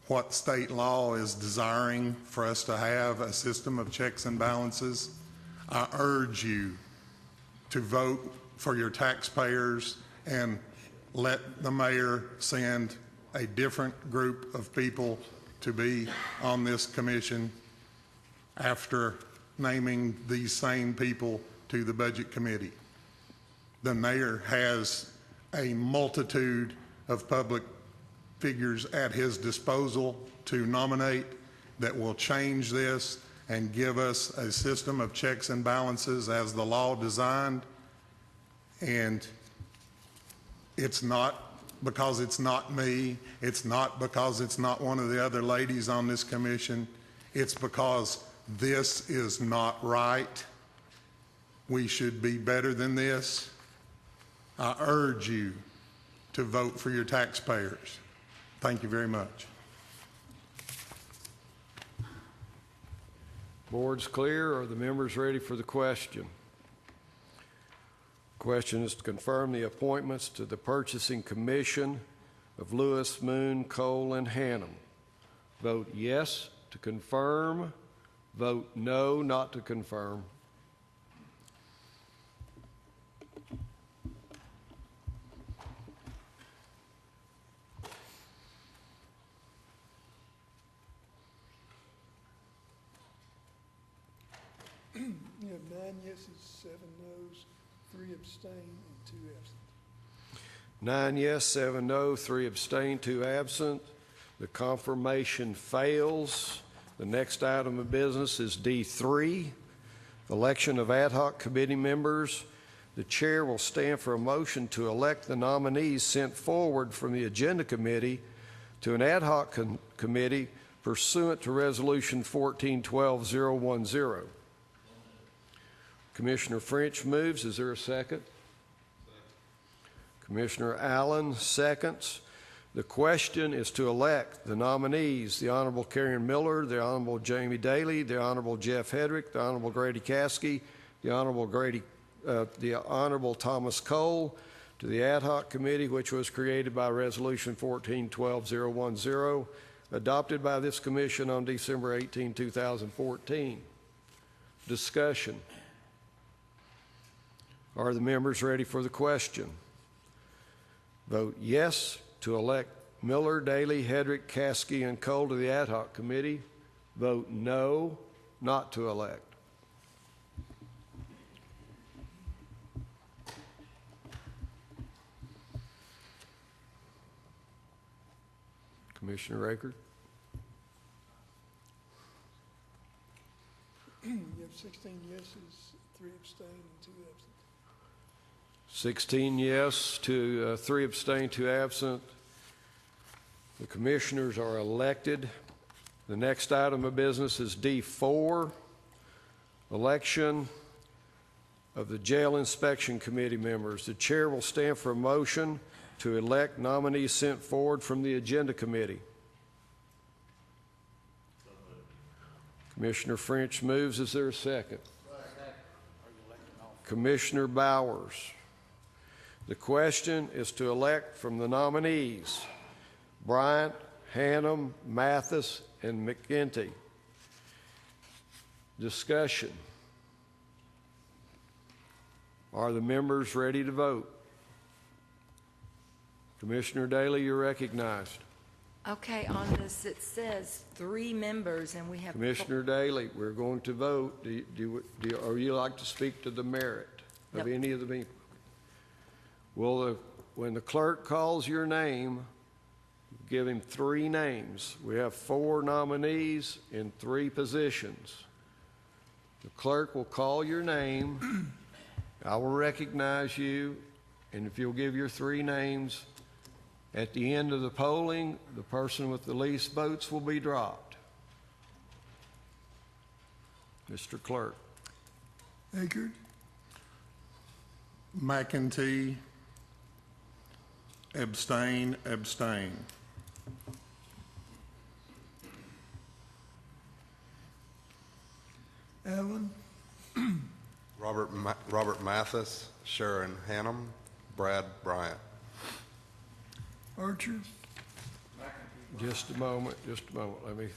what state law is desiring for us to have a system of checks and balances. I urge you to vote for your taxpayers and let the mayor send a different group of people to be on this commission after naming these same people to the budget committee. The mayor has a multitude of public figures at his disposal to nominate that will change this and give us a system of checks and balances as the law designed. And it's not because it's not me, it's not because it's not one of the other ladies on this commission, it's because this is not right. We should be better than this. I urge you to vote for your taxpayers. Thank you very much. Board's clear. Are the members ready for the question? Question is to confirm the appointments to the Purchasing Commission of Lewis, Moon, Cole, and Hannum. Vote yes to confirm. Vote no not to confirm. You have 9 yeses, 7 noes, 3 abstain, and 2 absent. 9 yes, 7 no, 3 abstain, 2 absent. The confirmation fails. The next item of business is D3, election of ad hoc committee members. The chair will stand for a motion to elect the nominees sent forward from the agenda committee to an ad hoc committee pursuant to Resolution 14-12-010. Commissioner French moves. Is there a second? Commissioner Allen seconds. The question is to elect the nominees, the Honorable Karen Miller, the Honorable Jamie Daly, the Honorable Jeff Hedrick, the Honorable Grady Caskey, the Honorable Thomas Cole, to the ad hoc committee which was created by Resolution 14-12-010, adopted by this commission on December 18, 2014. Discussion. Are the members ready for the question? Vote yes to elect Miller, Daly, Hedrick, Caskey, and Cole to the ad hoc committee. Vote no not to elect. Commissioner Rakert? You have 16 yeses, 3 abstain, and 2 absent. 16 yes to 3 abstain, 2 absent. The commissioners are elected. The next item of business is D4, election of the Jail Inspection Committee members. The chair will stand for a motion to elect nominees sent forward from the Agenda Committee. Commissioner French moves. Is there a second? Commissioner Bowers. The question is to elect from the nominees Bryant, Hannum, Mathis, and McGinty. Discussion. Are the members ready to vote? Commissioner Daly, you're recognized. Okay, on this it says 3 members, and we have... Commissioner Daly, we're going to vote. Or you like to speak to the merit of any of the people? Well, when the clerk calls your name, give him 3 names. We have 4 nominees in 3 positions. The clerk will call your name. I will recognize you, and if you'll give your 3 names, At the end of the polling, the person with the least votes will be dropped. Mr. Clerk. Akert, McEntee, abstain. Allen, Robert Mathis, Sharon Hannum, Brad Bryant. Archer, Just a moment. Let me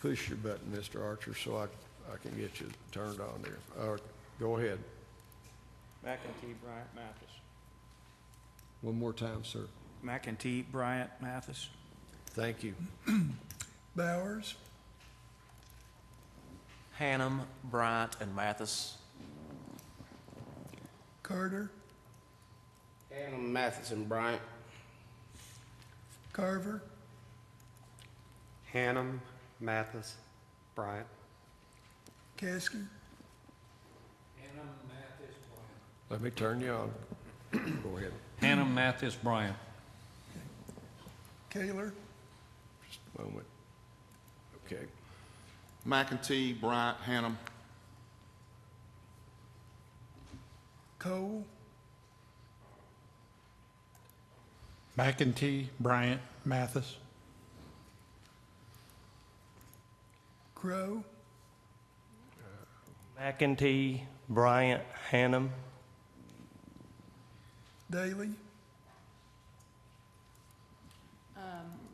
push your button, Mr. Archer, so I can get you turned on there. Go ahead. McEntee, Bryant, Mathis. One more time, sir. McEntee, Bryant, Mathis. Thank you. Bowers, Hannum, Bryant, and Mathis. Carter, Hannum, Mathis, and Bryant. Carver, Hannum, Mathis, Bryant. Caskey, Let me turn you on. Go ahead. Hannum, Mathis, Bryant. Kaler, Just a moment. Okay. McEntee, Bryant, Hannum. Cole, McEntee, Bryant, Mathis. Crow, McEntee, Bryant, Hannum. Daly,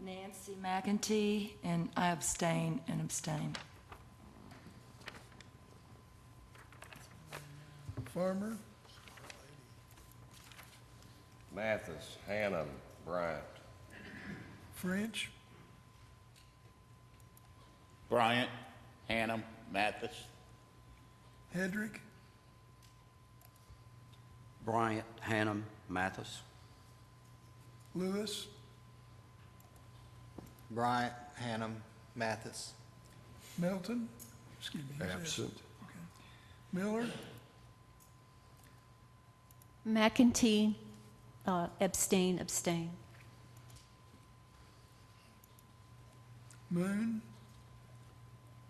Nancy McEntee, and I abstain. Farmer, Mathis, Hannum, Bryant. French, Bryant, Hannum, Mathis. Hedrick, Bryant, Hannum, Mathis. Lewis, Bryant, Hannum, Mathis. Melton, he's Absent. Okay. Miller, McEntee, abstain. Moon,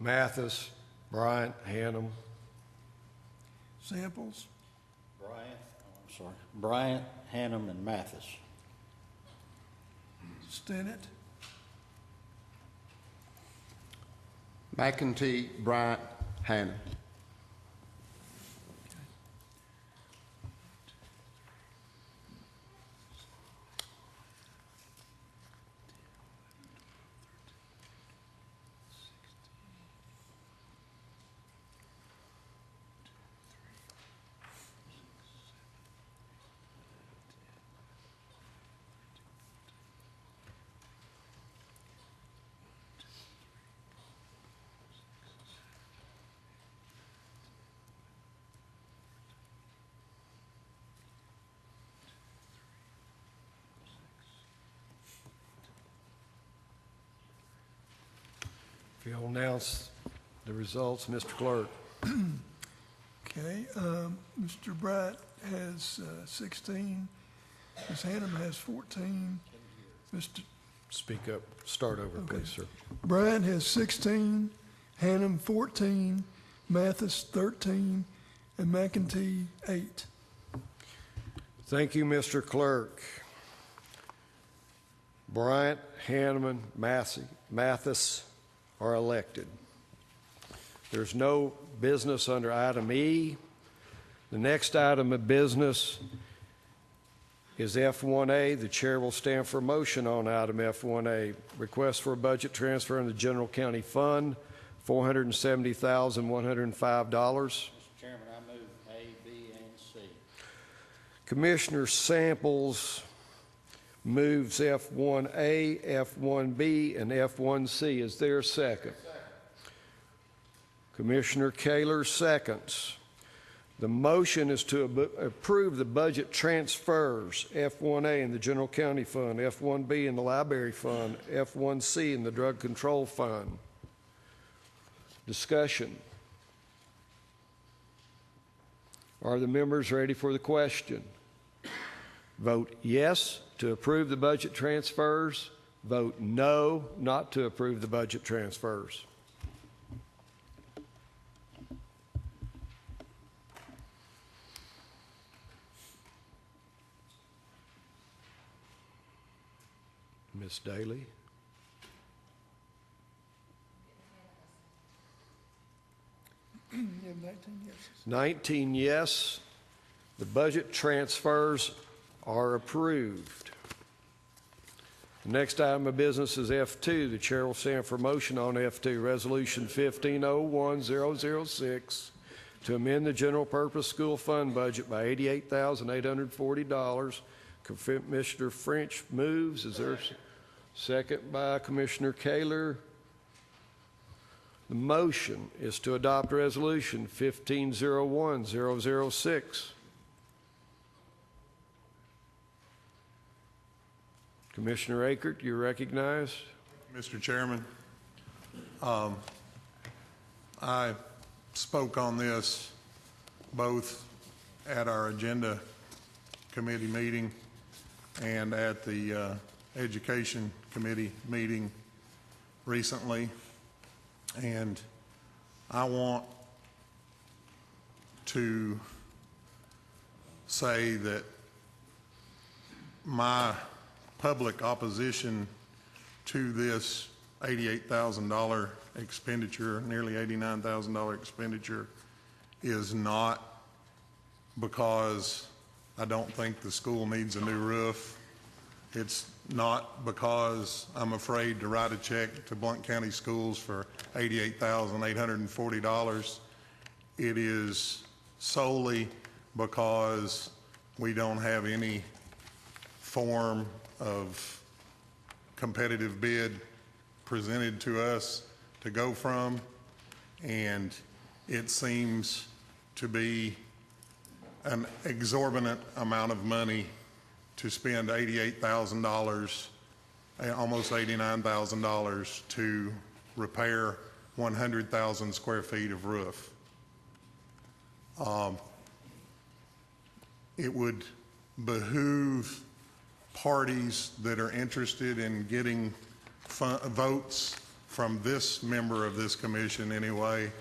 Mathis, Bryant, Hannum. Samples, Bryant, Hannum, and Mathis. Stinnett, McEntee, Bryant, Hannum. If you'll announce the results, Mr. Clerk. okay, Mr. Bryant has 16, Ms. Hannum has 14, Mr. Speak up. Start over, Okay. please, sir. Bryant has 16, Hannum 14, Mathis 13, and McEntee 8. Thank you, Mr. Clerk. Bryant, Hanneman, Mathis are elected. There's no business under item E. The next item of business is F1A. The chair will stand for a motion on item F1A. Request for a budget transfer in the General County Fund, $470,105. Mr. Chairman, I move A, B, and C. Commissioner Samples moves F1A, F1B, and F1C. Is there a second? Commissioner Kaler seconds. The motion is to approve the budget transfers, F1A in the General County Fund, F1B in the Library Fund, F1C in the Drug Control Fund. Discussion. Are the members ready for the question? Vote yes to approve the budget transfers. Vote no not to approve the budget transfers. Ms. Daly? You have 19 yeses. 19 yes. The budget transfers are approved. The next item of business is F2. The chair will stand for motion on F2, Resolution 1501006, to amend the general purpose school fund budget by $88,840. Commissioner French moves. Is there a second by Commissioner Kaler? The motion is to adopt Resolution 1501006. Commissioner Akert, you're recognized. Mr. Chairman, I spoke on this both at our agenda committee meeting and at the education committee meeting recently, and I want to say that my public opposition to this $88,000 expenditure, nearly $89,000 expenditure, is not because I don't think the school needs a new roof. It's not because I'm afraid to write a check to Blount County Schools for $88,840. It is solely because we don't have any form of competitive bid presented to us to go from, and it seems to be an exorbitant amount of money to spend $88,000, almost $89,000 to repair 100,000 square feet of roof. It would behoove parties that are interested in getting votes from this member of this commission anyway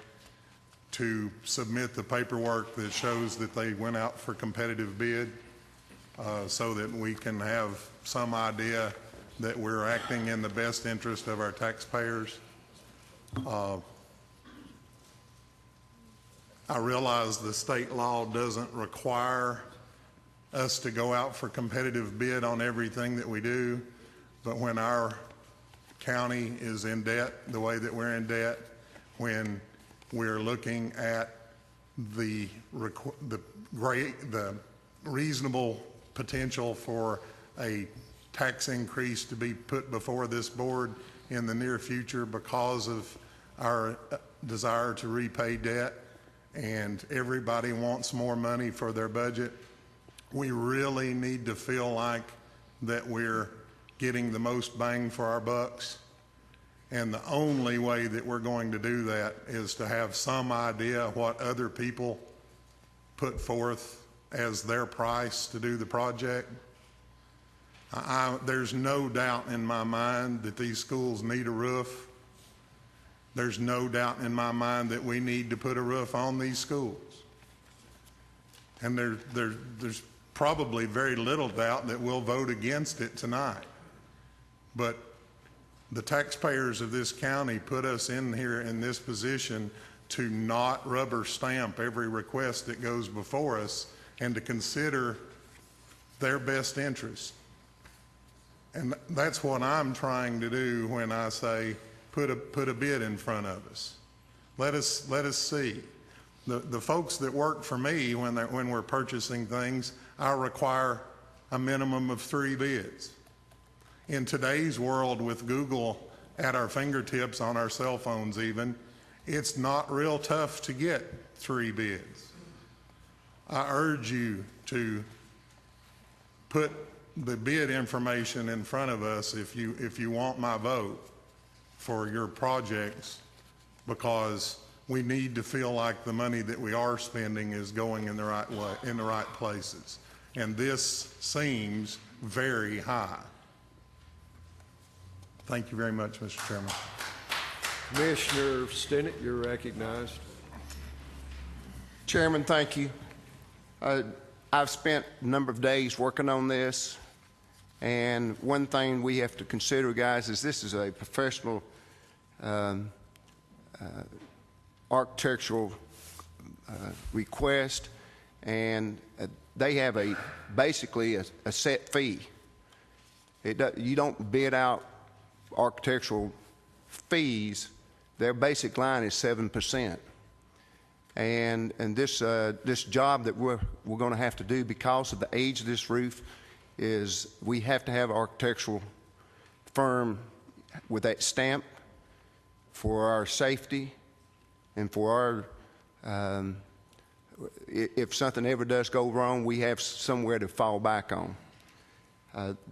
to submit the paperwork that shows that they went out for competitive bid, so that we can have some idea that we're acting in the best interest of our taxpayers. I realize the state law doesn't require us to go out for competitive bid on everything that we do, but when our county is in debt the way that we're in debt, when we're looking at the reasonable potential for a tax increase to be put before this board in the near future because of our desire to repay debt, and everybody wants more money for their budget, we really need to feel like that we're getting the most bang for our bucks. And the only way that we're going to do that is to have some idea what other people put forth as their price to do the project. There's no doubt in my mind that these schools need a roof. There's no doubt in my mind that we need to put a roof on these schools. And there's probably very little doubt that we'll vote against it tonight. But the taxpayers of this county put us in here in this position to not rubber stamp every request that goes before us and to consider their best interest. And that's what I'm trying to do when I say put a bid in front of us. Let us see. The folks that work for me when we're purchasing things, I require a minimum of 3 bids. In today's world with Google at our fingertips on our cell phones even, it's not real tough to get 3 bids. I urge you to put the bid information in front of us if you want my vote for your projects, because we need to feel like the money that we are spending is going in the right way, in the right places. and this seems very high. Thank you very much, Mr. Chairman. Commissioner Stinnett, you're recognized. Chairman, thank you. I've spent a number of days working on this, and one thing we have to consider, guys, is this is a professional architectural request, and they have basically a set fee. You don't bid out architectural fees. Their basic line is 7%. And this job that we're going to have to do because of the age of this roof is we have to have an architectural firm with that stamp for our safety and for our if something ever does go wrong, we have somewhere to fall back on.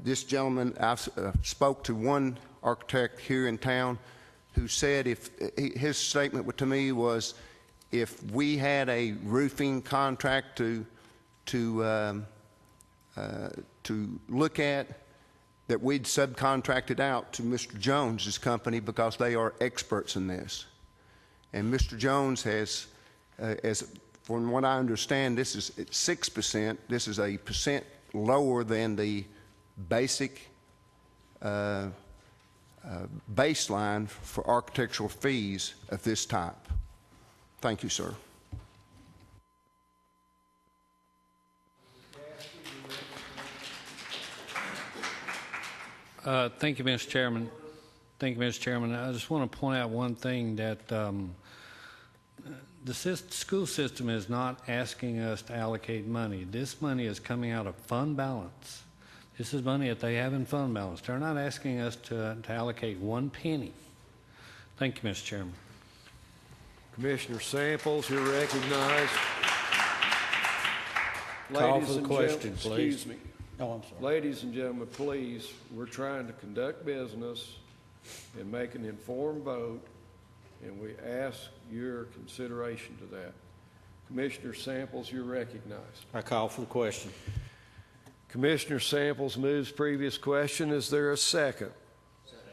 This gentleman, I spoke to one architect here in town who said his statement to me was, if we had a roofing contract to look at, that we'd subcontract it out to Mr. Jones's company because they are experts in this. And Mr. Jones has, from what I understand, this is 6%. This is a percent lower than the basic baseline for architectural fees of this type. Thank you, sir. Thank you, Mr. Chairman. Thank you, Mr. Chairman. I just want to point out one thing, that the school system is not asking us to allocate money. This money is coming out of fund balance. This is money that they have in fund balance. They're not asking us to allocate one penny. Thank you, Mr. Chairman. Commissioner Samples, you're recognized. Call for the question, please. Excuse me. Oh, I'm sorry. Ladies and gentlemen, please, we're trying to conduct business and make an informed vote, and we ask your consideration to that. Commissioner Samples, you're recognized. I call for the question. Commissioner Samples moves previous question. Is there a second? Second.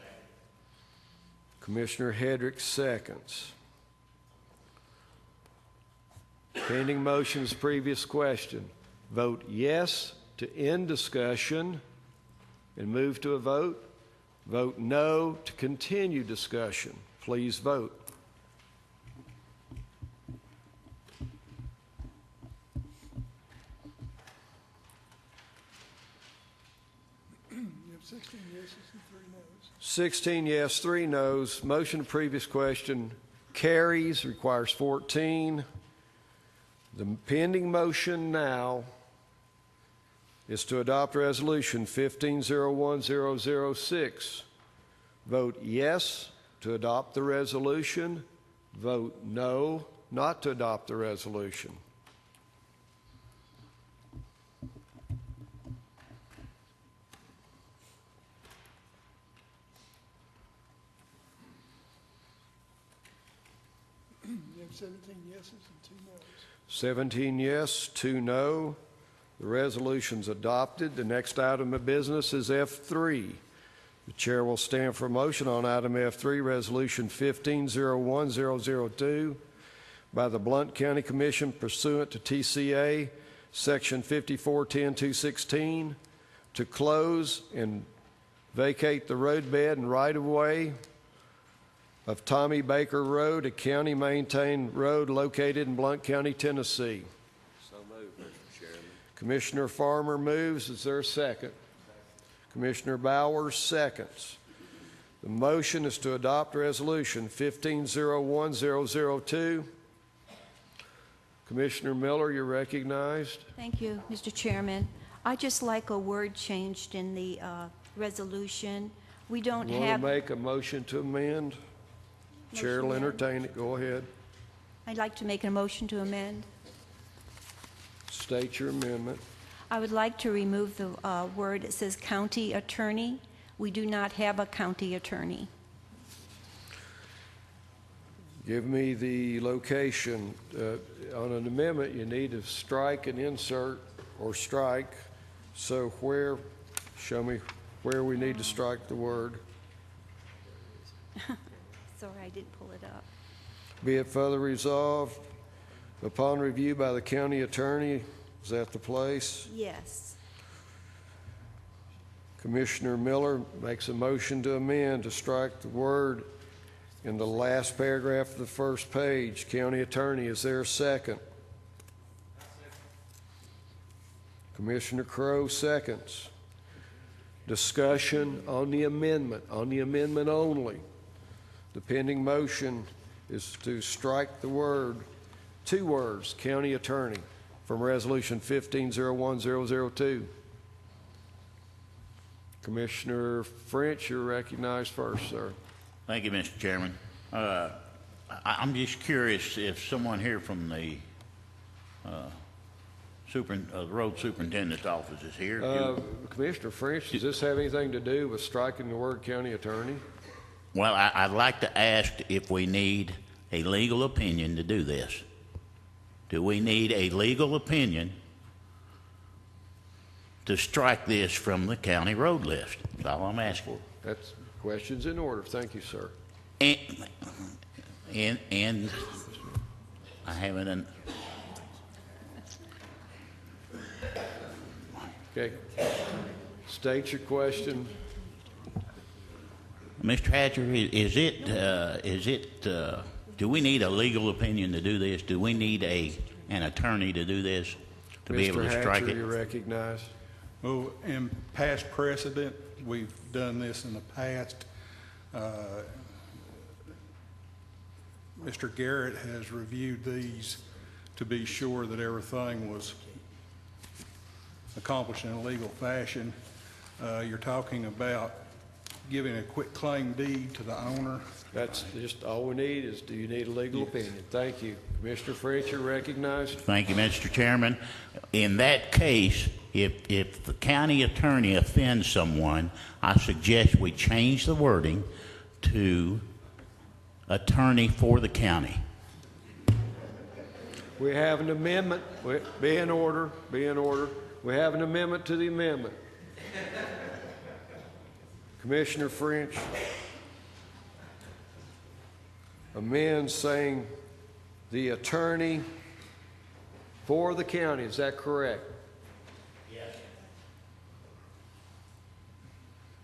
Commissioner Hedrick seconds. Pending motions, previous question. Vote yes to end discussion and move to a vote. Vote no to continue discussion. Please vote. You have 16 yeses and 3 noes. 16 yes, 3 noes. Motion to previous question carries, requires 14. The pending motion now is to adopt Resolution 15-01006. Vote yes to adopt the resolution. Vote no not to adopt the resolution. You have 17 yeses and 2 noes. 17 yes, 2 no. The resolution's adopted. The next item of business is F3. The chair will stand for a motion on item F3, Resolution 15-01002, by the Blount County Commission pursuant to TCA Section 5410-216, to close and vacate the roadbed and right-of-way of Tommy Baker Road, a county-maintained road located in Blount County, Tennessee. So moved, Mr. Chairman. Commissioner Farmer moves. Is there a second? Commissioner Bowers seconds. The motion is to adopt Resolution 15-01002. Commissioner Miller, you're recognized. Thank you, Mr. Chairman. I'd just like a word changed in the resolution. We don't Want have... to make a motion to amend? Chair will entertain it. Go ahead. I'd like to make a motion to amend. State your amendment. I would like to remove the word, it says county attorney. We do not have a county attorney. Give me the location. On an amendment, you need to strike and insert or strike. So where, show me where we need to strike the word. Sorry, I didn't pull it up. Be it further resolved, upon review by the county attorney, is that the place? Yes. Commissioner Miller makes a motion to amend to strike the word in the last paragraph of the first page. County attorney, is there a second? Commissioner Crowe seconds. Discussion on the amendment only. The pending motion is to strike the word, two words, county attorney, from Resolution 15-01002. Commissioner French, you're recognized first, sir. Thank you, Mr. Chairman. I'm just curious if someone here from the road superintendent's office is here. Commissioner French, does this have anything to do with striking the word county attorney? Well, I'd like to ask if we need a legal opinion to do this. Do we need a legal opinion to strike this from the county road list? That's all I'm asking. That's questions in order. Thank you, sir. And I haven't. Okay. State your question. Mr. Hatcher, do we need a legal opinion to do this? Do we need an attorney to do this to be able to strike Mr. Hatcher, it? you're recognized. Well, in past precedent, we've done this in the past. Mr. Garrett has reviewed these to be sure that everything was accomplished in a legal fashion. You're talking about giving a quit claim deed to the owner. That's just all we need is, do you need a legal opinion? Thank you. Commissioner French, you're recognized. Thank you, Mr. Chairman. In that case, if the county attorney offends someone, I suggest we change the wording to attorney for the county. We have an amendment. Be in order. Be in order. We have an amendment to the amendment. Commissioner French amends saying the attorney for the county. Is that correct? Yes.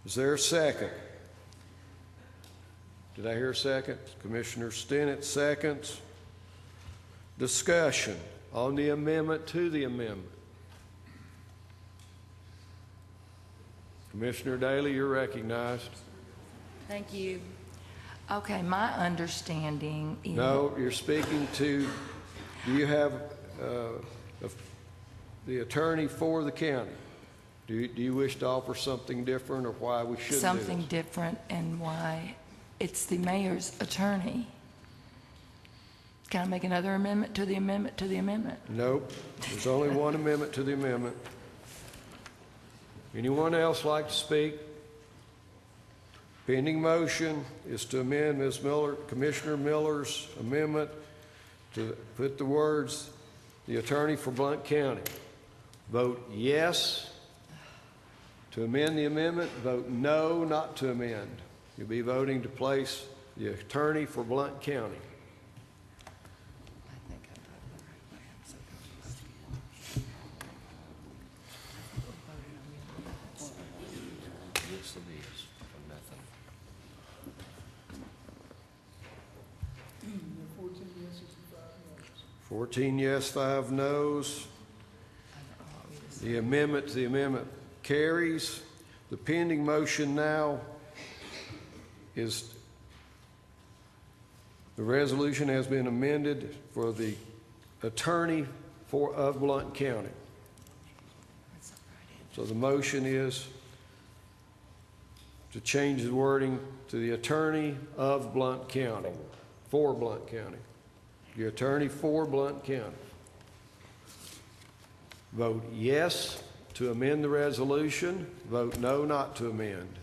Is there a second? Did I hear a second? Commissioner Stinnett seconds. Discussion on the amendment to the amendment. Commissioner Daly, you're recognized. Thank you. Okay, my understanding is... No, you're speaking to, do you have the attorney for the county? Do you wish to offer something different or why we should do something this? different and why it's the mayor's attorney. Can I make another amendment to the amendment to the amendment? Nope. There's only one amendment to the amendment. Anyone else like to speak? Pending motion is to amend Commissioner Miller's amendment to put the words, the attorney for Blount County. Vote yes to amend the amendment. Vote no not to amend. You'll be voting to place the attorney for Blount County. Yes, it is. For nothing. 14 yes, 5 noes. The amendment to the amendment carries. The pending motion now is the resolution has been amended for the attorney of Blount County. So the motion is to change the wording to the attorney of Blount County, for Blount County. The attorney for Blount County. Vote yes to amend the resolution. Vote no not to amend.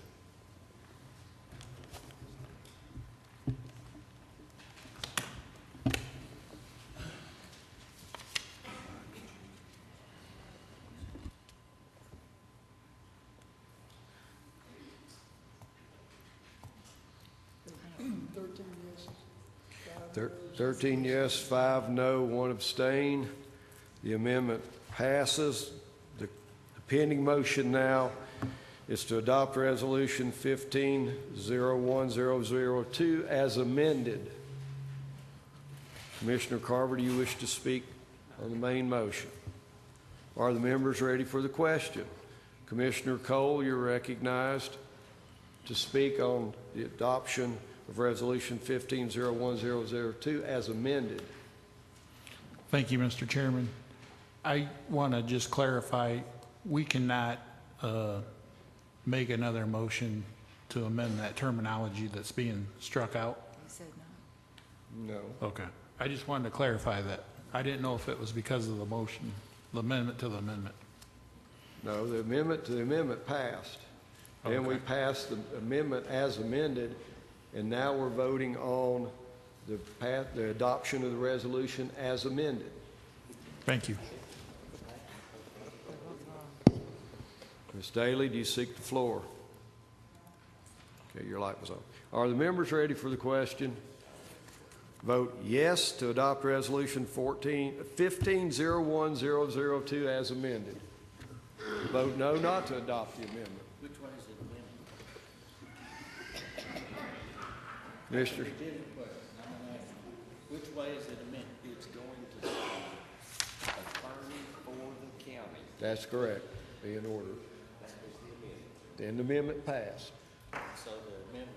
13 yes, 5 no, 1 abstain. The amendment passes. The pending motion now is to adopt Resolution 15-01002 as amended. Commissioner Carver, do you wish to speak on the main motion? Are the members ready for the question? Commissioner Cole, you're recognized to speak on the adoption of Resolution 15-01002 as amended. Thank you, Mr. Chairman. I want to just clarify, we cannot make another motion to amend that terminology that's being struck out. He said no. No. Okay. I just wanted to clarify that. I didn't know if it was because of the motion, the amendment to the amendment. No, the amendment to the amendment passed. Then we passed the amendment as amended, and now we're voting on the adoption of the resolution as amended. Thank you. Ms. Daly, do you seek the floor? Okay, your light was on. Are the members ready for the question? Vote yes to adopt Resolution 15-01002 as amended. Vote no not to adopt the amendment. Which one is it amended? Commissioner? Which way is it amended? It's going to say attorney for the county. That's correct. Be in order. That was the amendment. Then the amendment passed. So the amendment,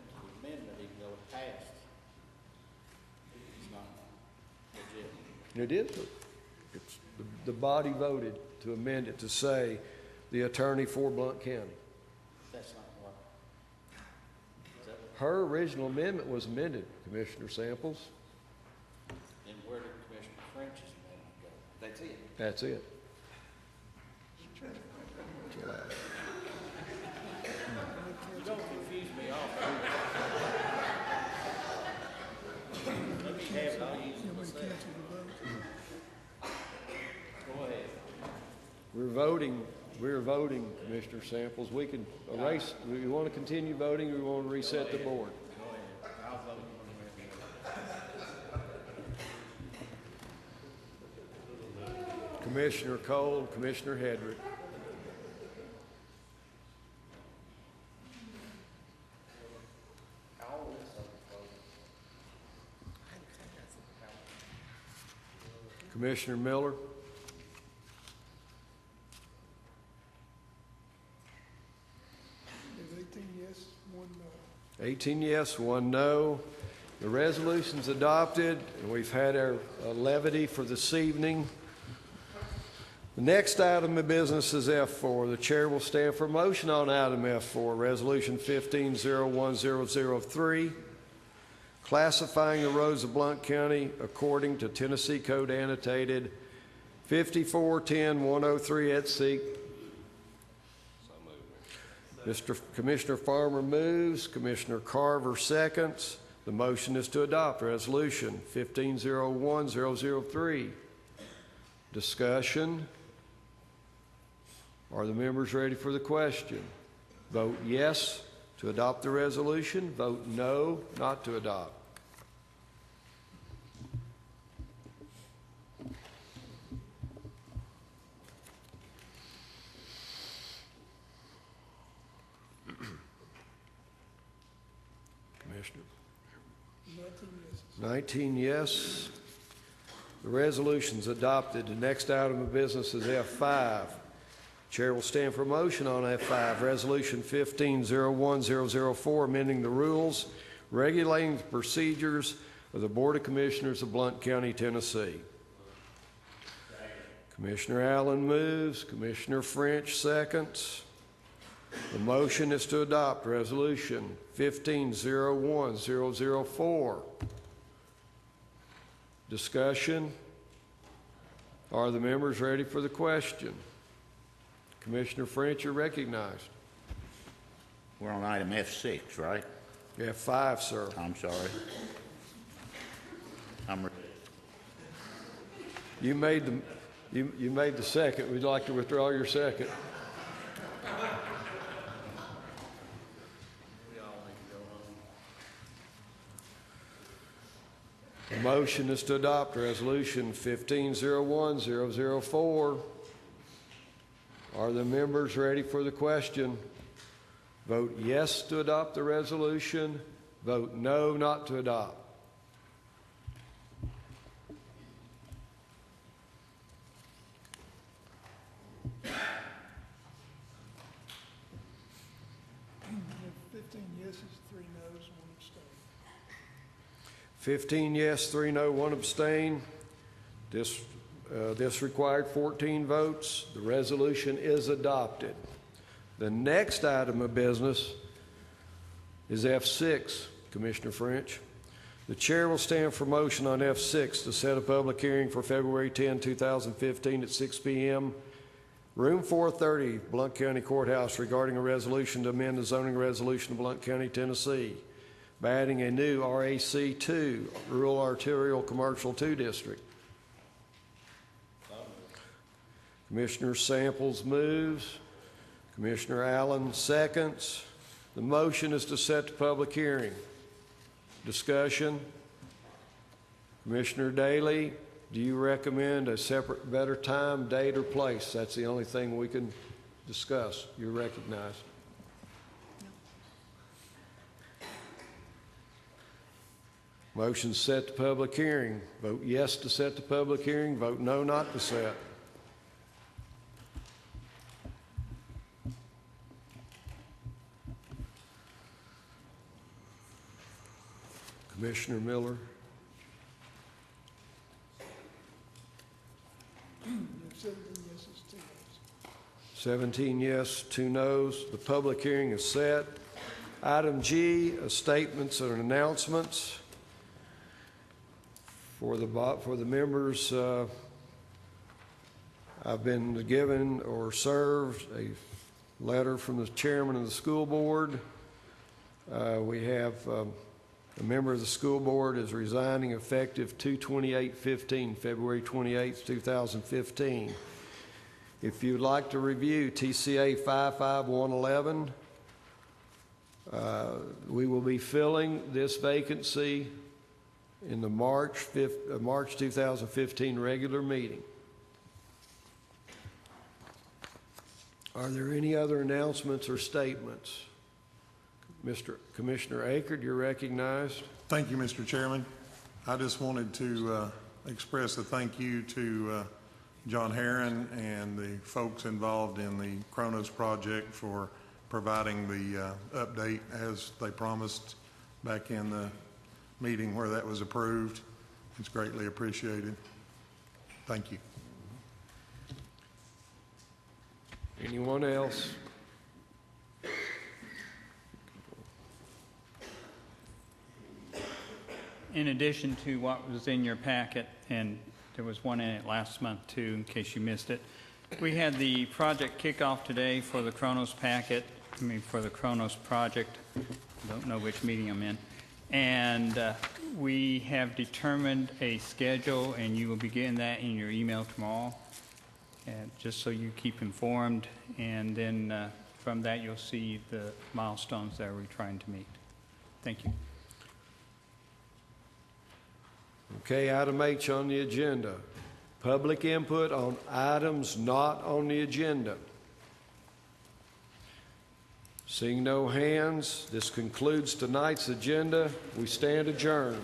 even though it passed, it's not legit. It is. It's, the body voted to amend it to say the attorney for Blount County. That's not what. Her original amendment was amended, Commissioner Samples. And where did Commissioner French's amendment go? That's it. That's it. You don't confuse me off. Let me have it. I'll use it myself. Go ahead. We're voting, Commissioner Samples. We can erase, we want to continue voting, or we want to reset the board? Go ahead. I'll vote one way or the other. Commissioner Cole, Commissioner Hedrick. Commissioner Miller. There's 18 yes, 1 no. 18 yes, 1 no. The resolution's adopted, and we've had our levity for this evening. The next item of business is F4. The chair will stand for motion on item F4, Resolution 15-01003, classifying the roads of Blount County according to Tennessee Code Annotated 5410-103 et seq. Commissioner Farmer moves. Commissioner Carver seconds. The motion is to adopt Resolution 15-01003. Discussion. Are the members ready for the question? Vote yes to adopt the resolution. Vote no not to adopt. Commissioner? 19 yes. The resolution's adopted. The next item of business is F5. Chair will stand for motion on F5, Resolution 15-01004, amending the rules regulating the procedures of the Board of Commissioners of Blount County, Tennessee. Commissioner Allen moves. Commissioner French seconds. The motion is to adopt Resolution 15-01004. Discussion. Are the members ready for the question? Commissioner French, you're recognized. We're on item F6, right? F5, sir. I'm sorry. You made the second. Would you like to withdraw your second? The motion is to adopt Resolution 1501-004. Are the members ready for the question? Vote yes to adopt the resolution. Vote no not to adopt. We have 15 yeses, 3 noes, 1 abstain. 15 yes, 3 no, 1 abstain. This required 14 votes. The resolution is adopted. The next item of business is F6, Commissioner French. The chair will stand for motion on F6 to set a public hearing for February 10, 2015 at 6 p.m. Room 430, Blount County Courthouse, regarding a resolution to amend the zoning resolution of Blount County, Tennessee, by adding a new RAC 2, Rural Arterial Commercial 2 District. Commissioner Samples moves. Commissioner Allen seconds. The motion is to set the public hearing. Discussion. Commissioner Daly, do you recommend a separate, better time, date, or place? That's the only thing we can discuss. You're recognized. Motion set the public hearing. Vote yes to set the public hearing. Vote no not to set. Commissioner Miller. We have 17 yeses, 2 noes. 17 yes, 2 noes. The public hearing is set. Item G, statements and announcements. For the members, I've been given or served a letter from the chairman of the school board. We have a member of the school board is resigning effective 2/28/15, February 28, 2015. If you'd like to review TCA 55111, we will be filling this vacancy in the March 2015 regular meeting. Are there any other announcements or statements? Commissioner Akert, you're recognized. Thank you, Mr. Chairman. I just wanted to express a thank you to John Herron and the folks involved in the Kronos project for providing the update as they promised back in the meeting where that was approved. It's greatly appreciated. Thank you. Anyone else? In addition to what was in your packet, and there was one in it last month too, in case you missed it, we had the project kickoff today for the Kronos packet, for the Kronos project. I don't know which meeting I'm in. And we have determined a schedule, and you will be getting that in your email tomorrow, and just so you keep informed. And then from that, you'll see the milestones that we're trying to meet. Thank you. Okay, item H on the agenda. Public input on items not on the agenda. Seeing no hands, this concludes tonight's agenda. We stand adjourned.